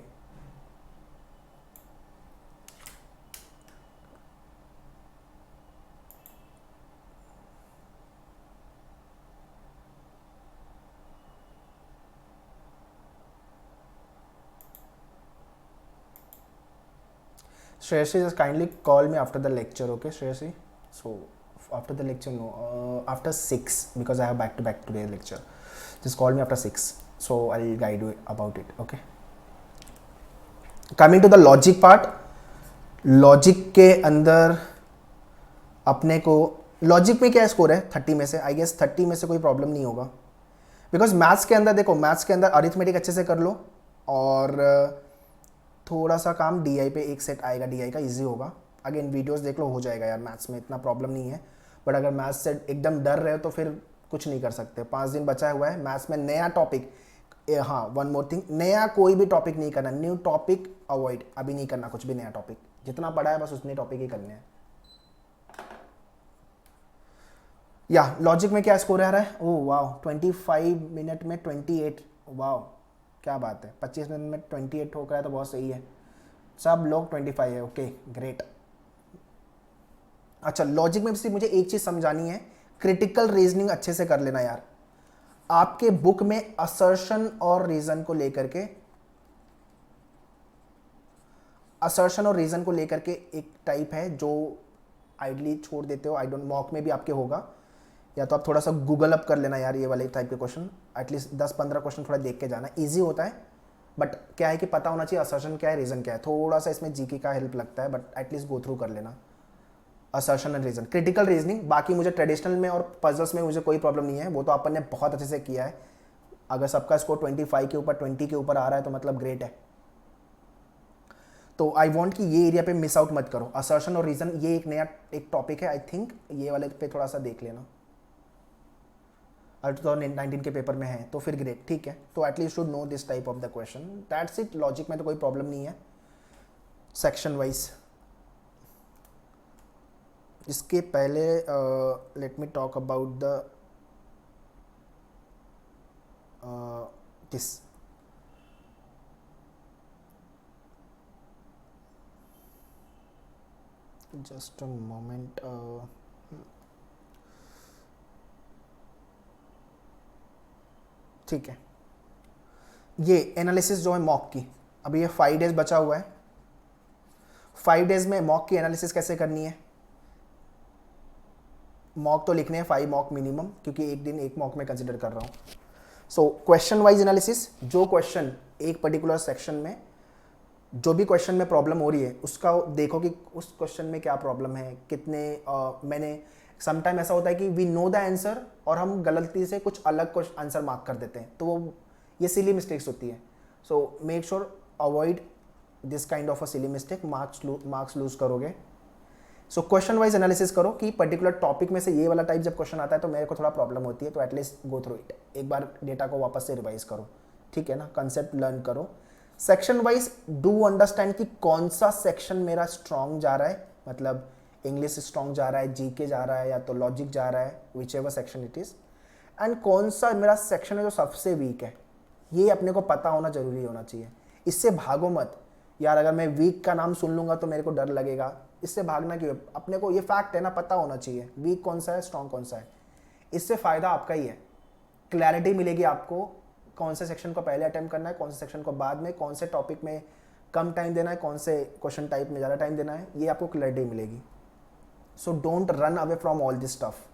Shreyasi, just kindly call me after the lecture, okay, Shreyasi? So, after the lecture, no, after 6, because I have back-to-back today lecture. Just call me after 6, so I'll guide you about it, okay? Coming to the logic part, logic के अंदर अपने को logic में क्या score है 30 में से? I guess 30 में से कोई प्रॉब्लम नहीं होगा, बिकॉज मैथ्स के अंदर देखो, मैथ्स के अंदर अरिथमेटिक अच्छे से कर लो और थोड़ा सा काम डीआई पे एक सेट आएगा, डीआई का इजी होगा. अगेन वीडियोस देख लो, हो जाएगा यार, मैथ्स में इतना प्रॉब्लम नहीं है. बट अगर मैथ्स से एकदम डर रहे हो तो फिर कुछ नहीं कर सकते. 5 दिन बचा हुआ है मैथ्स में. नया टॉपिक, हाँ वन मोर थिंग, नया कोई भी टॉपिक नहीं करना, न्यू टॉपिक अवॉइड, अभी नहीं करना कुछ भी नया टॉपिक. जितना पढ़ा है बस उतने टॉपिक ही करने हैं. या लॉजिक में क्या स्कोर आ रहा है? ओह वाह, 25 मिनट में 28. वाह क्या बात है, 25 मिनट में 28 हो रहा है तो बहुत सही है. सब लोग 25 है, ओके ग्रेट. अच्छा, लॉजिक में सिर्फ मुझे एक चीज समझानी है, क्रिटिकल रीजनिंग अच्छे से कर लेना यार. आपके बुक में असर्शन और रीजन को लेकर के, असर्शन और रीजन को लेकर के एक टाइप है जो आइडली छोड़ देते हो. आई डोंट, मॉक में भी आपके होगा, या तो आप थोड़ा सा गूगल अप कर लेना यार ये वाले टाइप के क्वेश्चन. एटलीस्ट 10-15 क्वेश्चन थोड़ा देख के जाना, इजी होता है. बट क्या है कि पता होना चाहिए असर्शन क्या है, रीजन क्या है. थोड़ा सा इसमें जीके का हेल्प लगता है, बट एटलीस्ट गो थ्रू कर लेना assertion and reason. Critical reasoning बाकी मुझे ट्रेडिशनल में और पजल्स में मुझे कोई प्रॉब्लम नहीं है, वो तो अपन ने बहुत अच्छे से किया है. अगर सबका स्कोर 25 के ऊपर 20 के ऊपर आ रहा है तो मतलब ग्रेट है. तो आई वॉन्ट कि ये एरिया पे मिस आउट मत करो. असर्शन और रीजन ये एक नया एक टॉपिक है, आई थिंक ये वाले पे थोड़ा सा देख लेना. और 2019 के पेपर में है तो फिर ग्रेट, ठीक है. तो at least should know this type of the question, that's it. Logic में तो कोई प्रॉब्लम नहीं है सेक्शन वाइज. इसके पहले let me talk about the this. Just a moment. ठीक है, ये एनालिसिस जो है मॉक की, अभी ये 5 डेज बचा हुआ है. 5 डेज में मॉक की एनालिसिस कैसे करनी है? मॉक तो लिखने हैं 5 मॉक मिनिमम, क्योंकि एक दिन एक मॉक में कंसिडर कर रहा हूँ. सो क्वेश्चन वाइज एनालिसिस, जो क्वेश्चन एक पर्टिकुलर सेक्शन में, जो भी क्वेश्चन में प्रॉब्लम हो रही है उसका देखो कि उस क्वेश्चन में क्या प्रॉब्लम है, कितने मैंने समटाइम ऐसा होता है कि वी नो द आंसर और हम गलती से कुछ अलग आंसर मार्क कर देते हैं, तो वो ये सिली मिस्टेक्स होती है. So make sure avoid this kind of a silly mistake, marks lose करोगे. सो क्वेश्चन वाइज एनालिसिस करो कि पर्टिकुलर टॉपिक में से ये वाला टाइप जब क्वेश्चन आता है तो मेरे को थोड़ा प्रॉब्लम होती है, तो एटलीस्ट गो थ्रू इट, एक बार डेटा को वापस से रिवाइज करो, ठीक है ना, कंसेप्ट लर्न करो. सेक्शन वाइज डू अंडरस्टैंड कि कौन सा सेक्शन मेरा स्ट्रॉन्ग जा रहा है, मतलब इंग्लिश स्ट्रॉन्ग जा रहा है, जीके जा रहा है, या तो लॉजिक जा रहा है, which ever section it is, and कौन सा मेरा सेक्शन है जो सबसे वीक है. ये अपने को पता होना जरूरी होना चाहिए. इससे भागो मत यार, अगर मैं वीक का नाम सुन लूंगा तो मेरे को डर लगेगा, इससे भागना क्यों है? अपने को ये फैक्ट है ना, पता होना चाहिए वीक कौन सा है, स्ट्रॉन्ग कौन सा है। इससे फ़ायदा आपका ही है, क्लैरिटी मिलेगी आपको, कौन से सेक्शन को पहले अटेम्प्ट करना है, कौन से सेक्शन को बाद में, कौन से टॉपिक में कम टाइम देना है, कौन से क्वेश्चन टाइप में ज़्यादा टाइम देना है, ये आपको क्लैरिटी मिलेगी। So don't run away from all this stuff.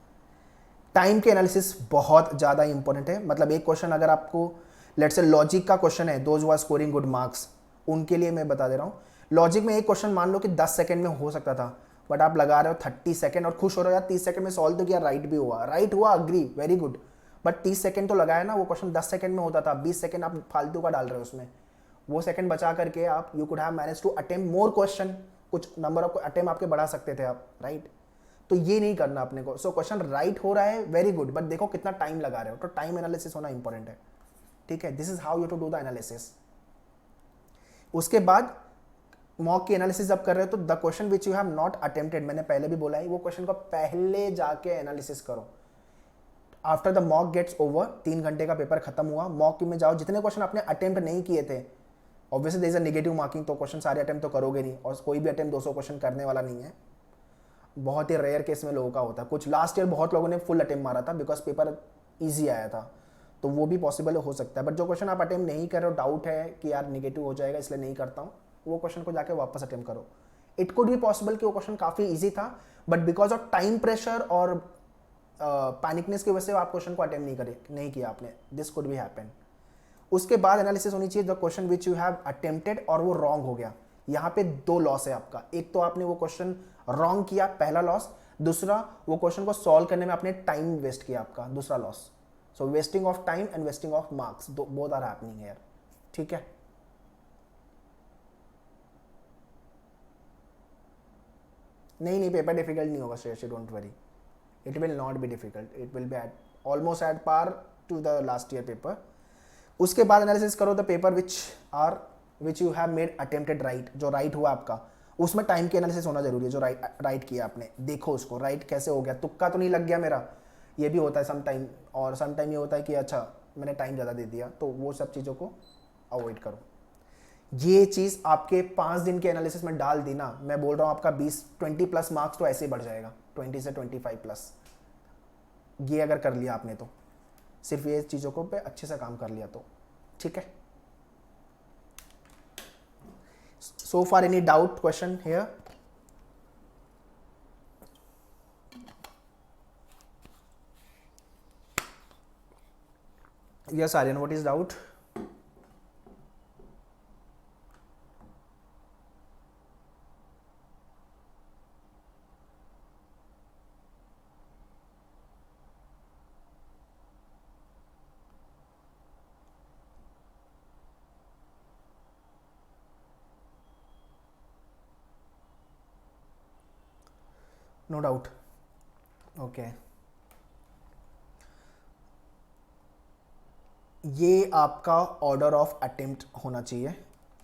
Time के एनालिसिस बहुत ज़्यादा इंपॉर्टेंट है। मतलब एक क्वेश्चन अगर आपको लेट्स से लॉजिक का क्वेश्चन है, those who are scoring good marks, उनके लिए मैं बता दे रहा हूँ। लॉजिक में एक क्वेश्चन मान लो कि 10 सेकंड में हो सकता था, बट आप लगा रहे हो 30 सेकंड और खुश हो रहे हो यार 30 सेकंड में सॉल्व तो किया, राइट भी हुआ, राइट हुआ, agree, very good, but 30 second तो लगाया ना, वो क्वेश्चन 10 सेकंड में होता था, 20 सेकंड आप फालतू का डाल रहे हो उसमें, वो सेकंड बचा करके आप you could have manage to attempt more question, कुछ नंबर ऑफ अटेम्प्ट आपके बढ़ा सकते थे आप, राइट। तो ये नहीं करना अपने को। सो क्वेश्चन राइट हो रहा है, वेरी गुड, बट देखो कितना टाइम लगा रहे हो, तो टाइम एनालिसिस होना इंपॉर्टेंट है, ठीक है। This is how you to do the analysis. उसके बाद मॉक की एनालिसिस जब कर रहे हो तो the question which you have not attempted, मैंने पहले भी बोला है, वो क्वेश्चन को पहले जाके एनालिसिस करो। After the mock gets over, 3 घंटे का पेपर खत्म हुआ, मॉक में जाओ, जितने क्वेश्चन आपने अटेम्प्ट नहीं किए थे, obviously there is a negative marking, तो क्वेश्चन सारे अटेम्प्ट तो करोगे नहीं, और कोई भी अटेम्प्ट 200 क्वेश्चन करने वाला नहीं है, बहुत ही रेयर केस में लोगों का होता है। कुछ लास्ट ईयर बहुत लोगों ने फुल अटेम्प्ट मारा था बिकॉज पेपर ईजी आया था, तो वो भी पॉसिबल हो सकता है। बट जो क्वेश्चन आप अटेम्प्ट नहीं कर रहे हो, डाउट है कि यार निगेटिव हो जाएगा इसलिए नहीं करता हूँ, वो क्वेश्चन को जाके वापस अटेम्प्ट करो। इट कुड बी पॉसिबल कि वो क्वेश्चन काफ़ी ईजी था, but because of time pressure और पैनिकनेस की वजह से आप क्वेश्चन को अटेम्प्ट नहीं किया आपने, दिस कुड बी हैपन। उसके बाद एनालिसिस होनी चाहिए the question which you have attempted और वो रॉन्ग हो गया। यहाँ पे 2 लॉस है आपका, एक तो आपने वो क्वेश्चन रॉन्ग किया, पहला लॉस, दूसरा वो क्वेश्चन को सॉल्व करने में आपने टाइम वेस्ट किया, आपका दूसरा loss. So wasting of time and wasting of marks, both are happening here, ठीक है। नहीं नहीं, पेपर डिफिकल्ट नहीं होगा Shreyasi, don't worry, it will not be difficult, it will be at almost at par to the last year paper. उसके बाद analysis करो the paper which you have made attempted right, जो राइट हुआ आपका, उसमें time की एनालिसिस होना जरूरी है। जो राइट किया आपने, देखो उसको राइट कैसे हो गया, तुक्का तो नहीं लग गया मेरा, ये भी होता है सम टाइम, और सम टाइम ये होता है कि अच्छा मैंने टाइम ज़्यादा दे दिया, तो वो सब चीज़ों को अवॉइड करो। ये चीज़ आपके 5 दिन के एनालिसिस में डाल दी ना, मैं बोल रहा हूँ आपका 20 प्लस मार्क्स तो ऐसे ही बढ़ जाएगा, 20 से 25 प्लस, ये अगर कर लिया आपने तो, सिर्फ ये चीज़ों को पे अच्छे से काम कर लिया तो, ठीक है। So far any doubt, question here? Yes, Aryan, what is doubt? No doubt. Okay. ये आपका ऑर्डर ऑफ अटेम्प्ट होना चाहिए।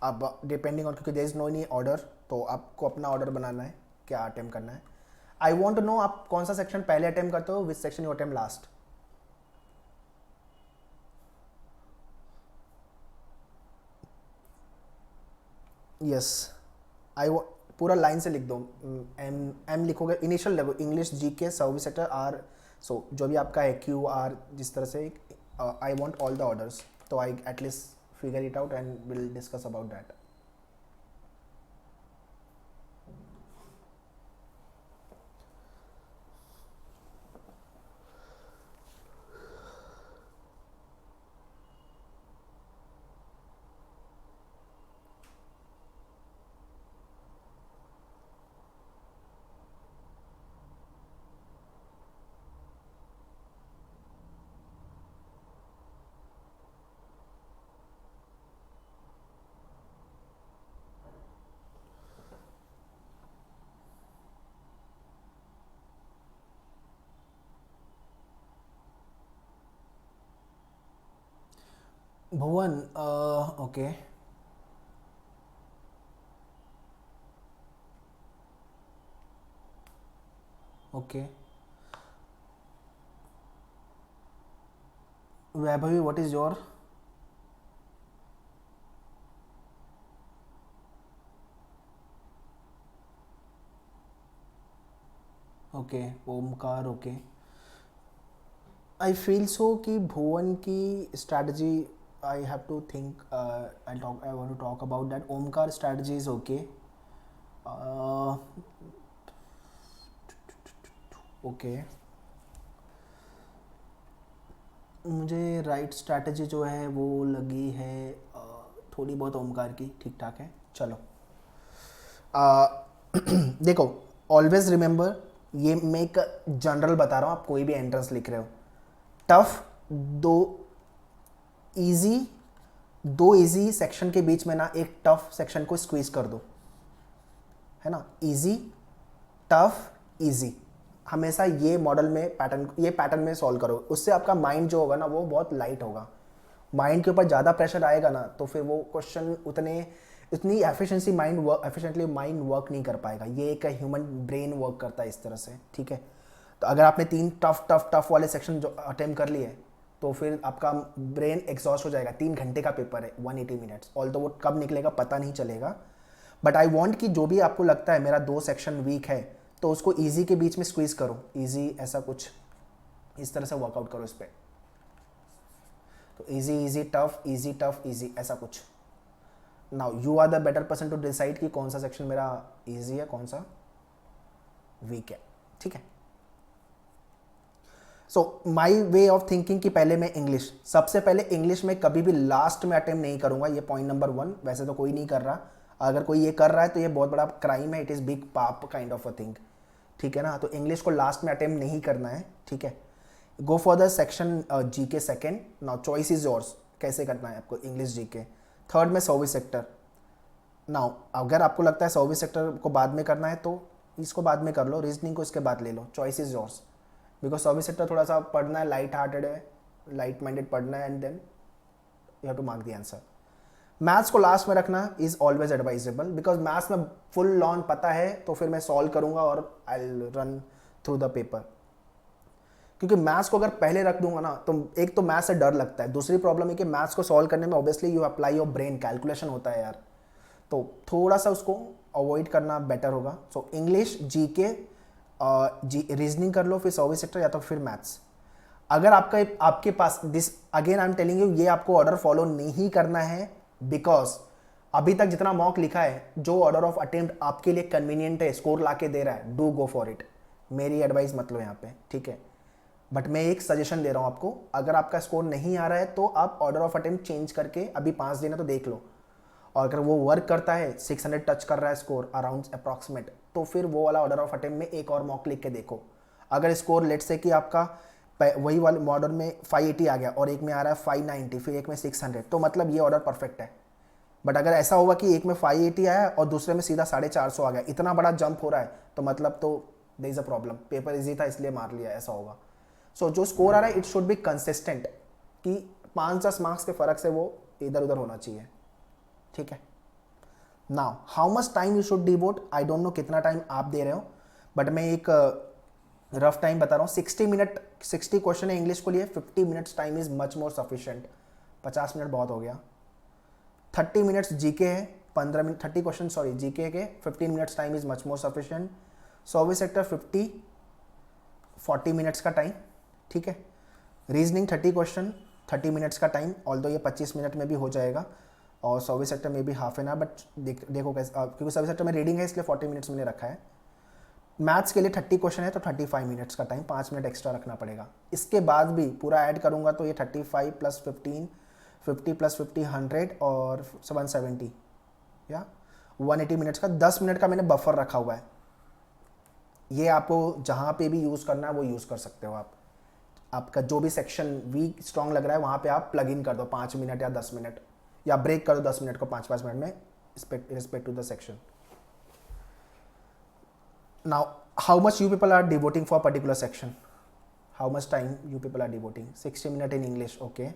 अब डिपेंडिंग ऑन, क्योंकि there is no any order, तो आपको अपना ऑर्डर बनाना है क्या अटेम्प्ट करना है। आई वांट टू नो आप कौन सा सेक्शन पहले अटेम्प्ट करते हो, which section you attempt last. Yes, I पूरा लाइन से लिख दो, एम लिखोगे, इनिशियल लगो, English, GK, service sector, R, so जो भी आपका है, क्यू आर, जिस तरह से, I want all the orders, तो I at least figure it out and will discuss about that. Bhuvan, okay, okay, Vaibhavi, what is your, okay, Omkar, okay. I feel so कि भुवन की strategy, I have to think, I want to talk about that. Omkar strategy is okay, okay. मुझे right strategy जो है वो लगी है थोड़ी बहुत ओमकार की, ठीक ठाक है। चलो, देखो, ऑलवेज रिमेंबर, ये मैं एक जनरल बता रहा हूँ, आप कोई भी एंट्रेंस लिख रहे हो, टफ दो इजी, दो इजी सेक्शन के बीच में ना एक टफ सेक्शन को स्क्वीज कर दो, है ना। इजी, टफ, इजी, हमेशा ये मॉडल में पैटर्न, ये पैटर्न में सॉल्व करो। उससे आपका माइंड जो होगा ना वो बहुत लाइट होगा। माइंड के ऊपर ज़्यादा प्रेशर आएगा ना तो फिर वो क्वेश्चन इतनी एफिशिएंटली माइंड वर्क नहीं कर पाएगा। ये एक ह्यूमन ब्रेन वर्क करता है इस तरह से, ठीक है। तो अगर आपने 3 टफ वाले सेक्शन जो अटेम्प्ट कर लिए तो फिर आपका ब्रेन एग्जॉस्ट हो जाएगा। 3 घंटे का पेपर है, 180 मिनट्स, ऑल तो वो कब निकलेगा पता नहीं चलेगा। बट आई वॉन्ट कि जो भी आपको लगता है मेरा 2 सेक्शन वीक है तो उसको ईजी के बीच में स्क्वीज करो, ईजी ऐसा कुछ इस तरह से वर्कआउट करो इस पर। तो easy tough, easy tough, easy, ऐसा कुछ। Now you are the better person to decide कि कौन सा सेक्शन मेरा ईजी है, कौन सा वीक है, ठीक है। सो माई वे ऑफ थिंकिंग कि पहले मैं इंग्लिश, सबसे पहले इंग्लिश में कभी भी लास्ट में अटेम्प्ट नहीं करूंगा, ये पॉइंट नंबर 1। वैसे तो कोई नहीं कर रहा, अगर कोई ये कर रहा है तो ये बहुत बड़ा क्राइम है, इट इज़ बिग पाप काइंड ऑफ अ थिंग, ठीक है ना। तो इंग्लिश को लास्ट में अटेम्प्ट नहीं करना है, ठीक है। Go for the section GK second. Now choice is yours, कैसे करना है आपको इंग्लिश जीके। थर्ड में सर्विस सेक्टर। नाउ अगर आपको लगता है सर्विस सेक्टर को बाद में करना है तो इसको बाद में कर लो, रीजनिंग को इसके बाद ले लो, choice is yours. Because service sector थोड़ा सा पढ़ना है, लाइट हार्टेड है, लाइट माइंडेड पढ़ना है, and then you have to mark the answer. Maths को लास्ट में रखना is always advisable, because maths में फुल लॉन पता है तो फिर मैं सॉल्व करूंगा और I will run through the paper. क्योंकि मैथ्स को अगर पहले रख दूंगा ना तो एक तो मैथ्स से डर लगता है, दूसरी प्रॉब्लम है कि मैथ्स को सॉल्व करने में obviously you apply your brain, calculation होता है यार, तो थोड़ा सा उसको अवॉइड करना बेटर होगा। सो इंग्लिश, जीके, रीजनिंग कर लो, फिर सर्विस सेक्टर या तो फिर मैथ्स। अगर आपके पास this, again I am telling you, ये आपको ऑर्डर फॉलो नहीं करना है, बिकॉज अभी तक जितना मॉक लिखा है, जो ऑर्डर ऑफ अटेम्प्ट आपके लिए कन्वीनियंट है, स्कोर लाके दे रहा है, डू गो फॉर इट। मेरी एडवाइस मत लो यहाँ पे, ठीक है। बट मैं एक सजेशन दे रहा हूँ आपको, अगर आपका स्कोर नहीं आ रहा है तो आप ऑर्डर ऑफ अटेम्प्ट चेंज करके, अभी 5 दिन है तो देख लो, और अगर वो वर्क करता है, 600 टच कर रहा है स्कोर अराउंड अप्रॉक्सीमेट, तो फिर वो वाला ऑर्डर ऑफ अटेम्प्ट में एक और मॉक लिख के देखो। अगर स्कोर लेट से कि आपका वही वाले मॉडल में 580 आ गया और एक में आ रहा है 590, फिर एक में 600, तो मतलब ये ऑर्डर परफेक्ट है। बट अगर ऐसा होगा कि एक में 580 आया और दूसरे में सीधा 450 आ गया, इतना बड़ा जंप हो रहा है, तो मतलब तो there is a problem, paper easy था इसलिए मार लिया, ऐसा होगा। सो जो स्कोर आ रहा है इट शुड बी कंसिस्टेंट, कि 5-10 मार्क्स के फर्क से वो इधर उधर होना चाहिए, ठीक है। Now how much time you should devote, I don't नो कितना टाइम आप दे रहे हो, बट मैं एक रफ टाइम बता रहा हूँ। 60 मिनट, 60 क्वेश्चन है इंग्लिश को लिए, 50 minutes time is much more sufficient, 50 minute बहुत हो गया। 30 मिनट्स जीके है, 15 मिनट 30 क्वेश्चन सॉरी जीके के, 15 minutes time is much more sufficient. Service sector 40 minutes का टाइम, ठीक है। रीजनिंग 30 क्वेश्चन, 30 मिनट्स का टाइम, ऑल्दो ये 25 मिनट में भी हो जाएगा, और सर्विस सेक्टर में भी हाफ एन आवर, बट देखो कैसे, क्योंकि सर्विस सेक्टर में रीडिंग है इसलिए 40 मिनट्स मैंने रखा है। मैथ्स के लिए 30 क्वेश्चन है तो 35 मिनट्स का टाइम, 5 मिनट एक्स्ट्रा रखना पड़ेगा। इसके बाद भी पूरा ऐड करूंगा तो ये 35 + 15, 50 + 50 100 और 170 या 180 मिनट्स का 10 मिनट का मैंने बफर रखा हुआ है। ये आपको जहाँ पे भी यूज़ करना है वो यूज़ कर सकते हो आप। आपका जो भी सेक्शन वीक स्ट्रॉन्ग लग रहा है वहाँ पे आप प्लग इन कर दो 5 मिनट या 10 मिनट, या ब्रेक कर दो 10 मिनट को 5-5 मिनट में, respect to the section. Now, how much you people are devoting for a particular section? How much time you people are devoting? 60 minute in English, okay?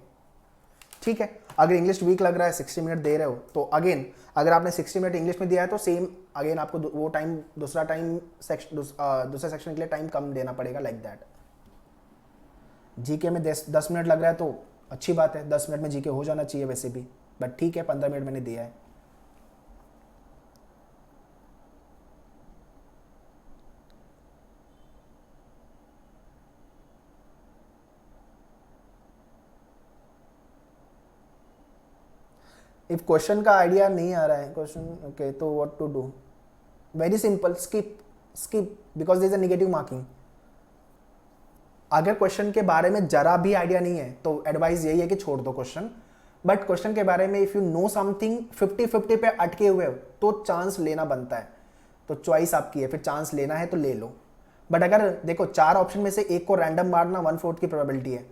ठीक है। अगर इंग्लिश वीक लग रहा है 60 मिनट दे रहे हो तो अगेन, अगर आपने 60 मिनट इंग्लिश में दिया है तो सेम अगेन आपको वो टाइम, दूसरा टाइम दूसरे सेक्शन के लिए टाइम कम देना पड़ेगा, लाइक दैट। जीके में 10 मिनट लग रहा है तो अच्छी बात है, 10 मिनट में जीके हो जाना चाहिए वैसे भी, बट ठीक है 15 मिनट मैंने दिया है। इफ क्वेश्चन का आइडिया नहीं आ रहा है क्वेश्चन, ओके, तो what to do? Very simple, skip, skip, because there is a negative marking. अगर क्वेश्चन के बारे में जरा भी आइडिया नहीं है तो एडवाइस यही है कि छोड़ दो क्वेश्चन। बट क्वेश्चन के बारे में इफ यू नो समथिंग 50-50 पे अटके हुए हो तो चांस लेना बनता है। तो चॉइस आपकी है, फिर चांस लेना है तो ले लो। बट अगर देखो 4 ऑप्शन में से एक को रैंडम मारना 1/4 की प्रोबेबिलिटी है,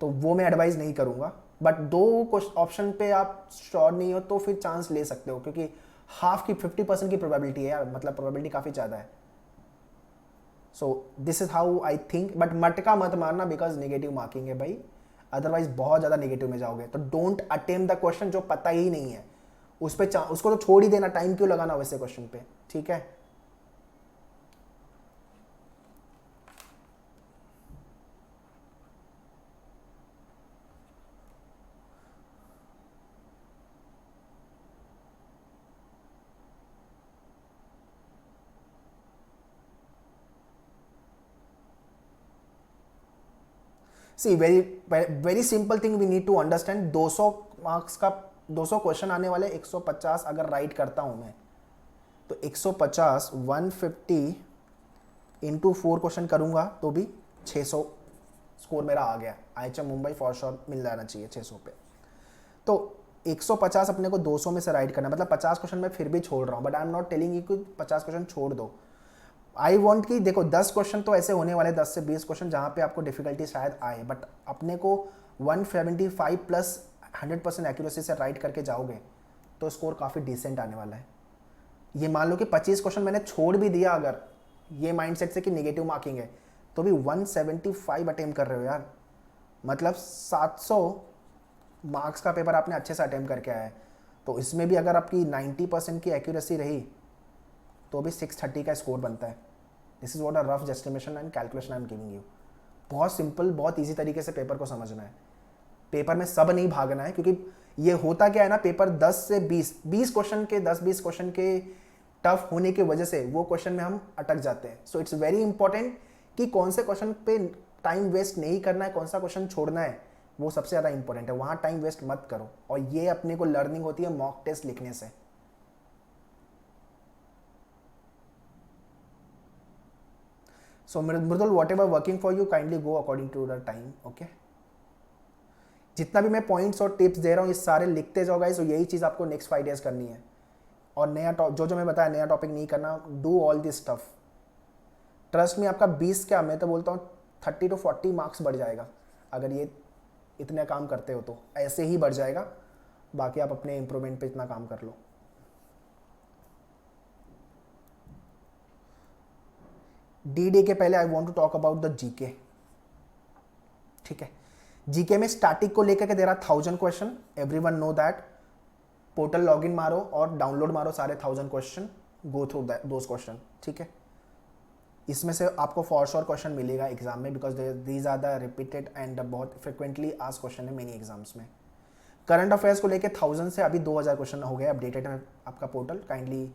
तो वो मैं एडवाइस नहीं करूंगा। बट 2 ऑप्शन पे आप श्योर नहीं हो तो फिर चांस ले सकते हो, क्योंकि हाफ की 50% की प्रोबेबिलिटी है यार, मतलब प्रोबेबिलिटी काफ़ी ज़्यादा है। So this is how I think. But मटका मत मारना बिकॉज नेगेटिव मार्किंग है भाई, अदरवाइज बहुत ज़्यादा नेगेटिव में जाओगे। तो डोंट अटेम्प्ट द क्वेश्चन जो पता ही नहीं है, उस पर उसको तो छोड़ ही देना, टाइम क्यों लगाना वैसे क्वेश्चन पे, ठीक है। See very very simple thing we need to understand. 200 marks का 200 क्वेश्चन आने वाले, 150 अगर राइट करता हूं मैं तो 150 150 इंटू 4 क्वेश्चन करूंगा तो भी 600 स्कोर मेरा आ गया। IHM मुंबई फॉर श्योर मिल जाना चाहिए 600 पे। तो 150 अपने को 200 में से राइट करना, मतलब 50 क्वेश्चन मैं फिर भी छोड़ रहा हूँ, but I am not telling you कि 50 क्वेश्चन छोड़ दो। आई वॉन्ट कि देखो 10 क्वेश्चन तो ऐसे होने वाले, 10 से 20 क्वेश्चन जहाँ पे आपको डिफिकल्टी शायद आए, बट अपने को 175 प्लस 100% एक्यूरेसी से राइट करके जाओगे तो स्कोर काफ़ी डिसेंट आने वाला है। ये मान लो कि 25 क्वेश्चन मैंने छोड़ भी दिया अगर ये माइंडसेट से कि नेगेटिव मार्किंग है, तो भी 175 अटेम्प्ट कर रहे हो यार, मतलब 700 मार्क्स का पेपर आपने अच्छे से अटेम्प्ट करके आया है। तो इसमें भी अगर आपकी 90% की एक्यूरेसी रही तो भी 630 का स्कोर बनता है। This is what a rough estimation and calculation I am giving you. बहुत सिंपल, बहुत ईजी तरीके से पेपर को समझना है। पेपर में सब नहीं भागना है, क्योंकि ये होता क्या है ना, पेपर 10 से 20 क्वेश्चन के 10-20 क्वेश्चन के टफ होने की वजह से वो क्वेश्चन में हम अटक जाते हैं। सो इट्स वेरी इंपॉर्टेंट कि कौन से क्वेश्चन पे टाइम वेस्ट नहीं करना है, कौन सा क्वेश्चन छोड़ना है, वो सबसे ज़्यादा इंपॉर्टेंट है। वहाँ टाइम वेस्ट मत करो, और ये अपने को लर्निंग होती है मॉक टेस्ट लिखने से। So Mridul, whatever working for you kindly go according to the time, okay. जितना भी मैं पॉइंट्स और टिप्स दे रहा हूँ ये सारे लिखते जाओ गाइस, तो यही चीज़ आपको नेक्स्ट 5 डेज करनी है। और नया जो जो मैं बताया, नया टॉपिक नहीं करना, do all this stuff. Trust में आपका 20 क्या, मैं तो बोलता हूँ 30 to 40 मार्क्स बढ़ जाएगा अगर ये इतने काम करते हो, तो ऐसे ही बढ़ जाएगा। बाकी आप अपने इंप्रूवमेंट पे इतना काम कर लो। डी के पहले I want to talk about the GK, ठीक है। जीके में स्टैटिक को लेकर के दे रहा 1000 question, everyone know that. Portal login मारो और डाउनलोड मारो सारे 1000 क्वेश्चन, गो थ्रू दोस क्वेश्चन, ठीक है। इसमें से आपको फॉर श्योर क्वेश्चन मिलेगा एग्जाम में, because these are the repeated and बहुत फ्रिक्वेंटली आस्क्ड क्वेश्चन है मेनी एग्जाम्स में। करंट अफेयर्स को लेके 1000 से अभी 2000 क्वेश्चन हो गए अपडेटेड है आपका पोर्टल। काइंडली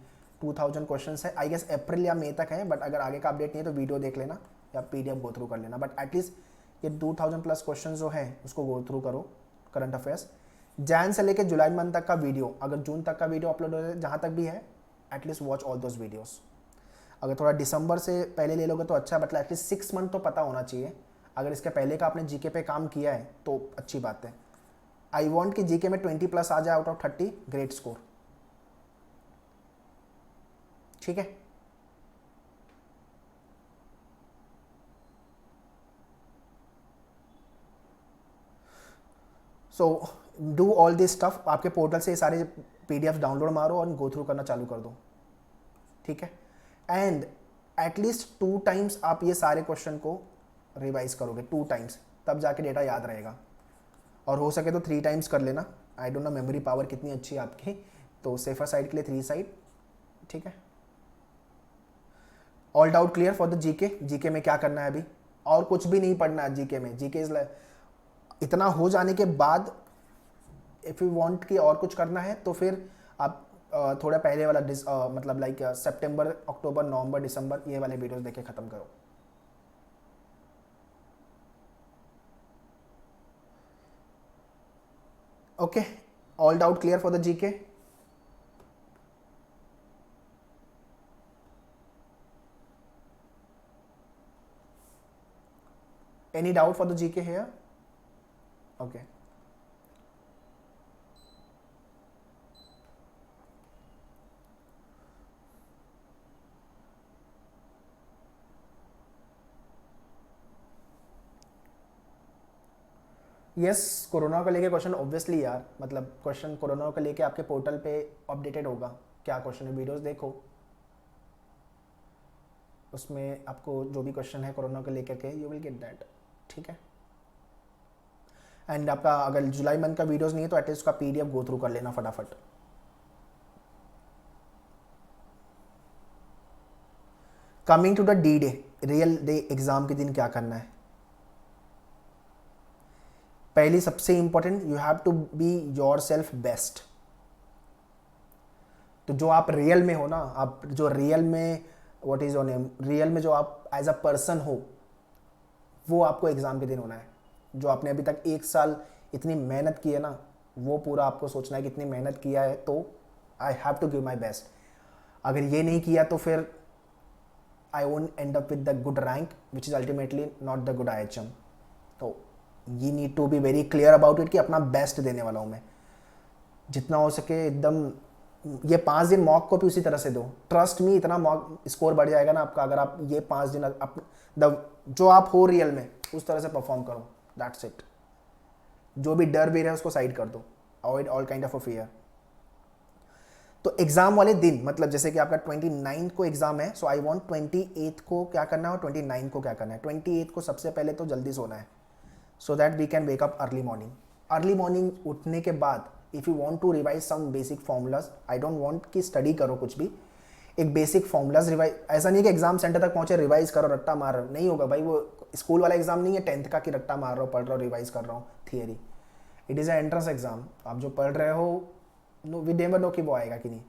2000 क्वेश्चन है, आई गेस अप्रैल या मई तक है, बट अगर आगे का अपडेट नहीं है तो वीडियो देख लेना या PDF गो थ्रू कर लेना। बट एटलीस्ट ये 2000 प्लस क्वेश्चन जो है उसको गो थ्रू करो करंट अफेयर्स। जैन से लेकर जुलाई मंथ तक का वीडियो, अगर जून तक का वीडियो अपलोड हो जाए जहाँ तक भी है, at least watch all those videos. अगर थोड़ा दिसंबर से पहले ले लोगे तो अच्छा, मतलब एटलीस्ट 6 मंथ तो पता होना चाहिए। अगर इसके पहले का आपने जीके पे काम किया है तो अच्छी बात है। आई वॉन्ट कि जीके में 20 प्लस आ जाए आउट ऑफ 30, ग्रेट स्कोर, ठीक है। So do all this stuff. आपके पोर्टल से सारे PDF डाउनलोड मारो और गो थ्रू करना चालू कर दो, ठीक है। एंड एटलीस्ट 2 टाइम्स आप ये सारे क्वेश्चन को रिवाइज करोगे, 2 टाइम्स, तब जाके डेटा याद रहेगा। और हो सके तो 3 टाइम्स कर लेना। I don't know memory power कितनी अच्छी है आपकी, तो सेफर साइड के लिए 3 साइड, ठीक है। All doubt clear for the GK. GK में क्या करना है अभी, और कुछ भी नहीं पढ़ना है जीके में। जीके इज इतना हो जाने के बाद इफ़ यू वांट कि और कुछ करना है तो फिर आप थोड़ा पहले वाला मतलब लाइक सितंबर, अक्टूबर, नवंबर, दिसंबर ये वाले वीडियोस देख के ख़त्म करो। Okay, All doubt clear for the GK? Any doubt for the GK here? Okay. Yes, corona को लेके क्वेश्चन ऑब्वियसली यार, मतलब क्वेश्चन कोरोना को लेके आपके पोर्टल पे अपडेटेड होगा, क्या क्वेश्चन है, वीडियोस देखो, उसमें आपको जो भी क्वेश्चन है कोरोना को लेकर के यू विल गेट दैट, ठीक है। एंड आपका अगर जुलाई मंथ का वीडियोस नहीं है तो एटलीस्ट उसका PDF गो थ्रू कर लेना फटाफट। Coming to the D day, real day exam के दिन क्या करना है। पहली सबसे important, you have to be yourself best. तो जो आप रियल में हो ना, आप जो रियल में, what is your name, real में जो आप एज अ पर्सन हो, वो आपको एग्जाम के दिन होना है। जो आपने अभी तक 1 साल इतनी मेहनत की है ना, वो पूरा आपको सोचना है कि इतनी मेहनत किया है तो I have to give my best. अगर ये नहीं किया तो फिर I won't end up with the good rank which is ultimately not the good IHM। तो you need to be very clear about it कि अपना बेस्ट देने वाला हूँ मैं, जितना हो सके एकदम। ये 5 दिन मॉक को भी उसी तरह से दो, ट्रस्ट मी, इतना मॉक स्कोर बढ़ जाएगा ना आपका अगर आप ये 5 दिन जो आप हो रियल में उस तरह से परफॉर्म करो, दैट्स इट। जो भी डर भी रहे उसको साइड कर दो, avoid all kind of a fear. तो एग्जाम वाले दिन, मतलब जैसे कि आपका 29 को एग्जाम है, सो आई वांट 28 को क्या करना है और 29 को क्या करना है। 28 को सबसे पहले तो जल्दी सोना है, so that we can wake up early morning. Early morning उठने के बाद if you want to revise some basic formulas, I don't want कि स्टडी करो कुछ भी, एक बेसिक फॉर्मूलाज रिवाइज। ऐसा नहीं कि एग्जाम सेंटर तक पहुंचे रिवाइज करो, रट्टा मार रहे हो, नहीं होगा भाई। वो स्कूल वाला एग्जाम नहीं है 10th का कि रट्टा मार रहा हो, पढ़ रहा हो, रिवाइज कर रहा हूँ theory. It is a entrance exam. आप जो पढ़ रहे हो वी नेवर नो कि वो आएगा कि नहीं।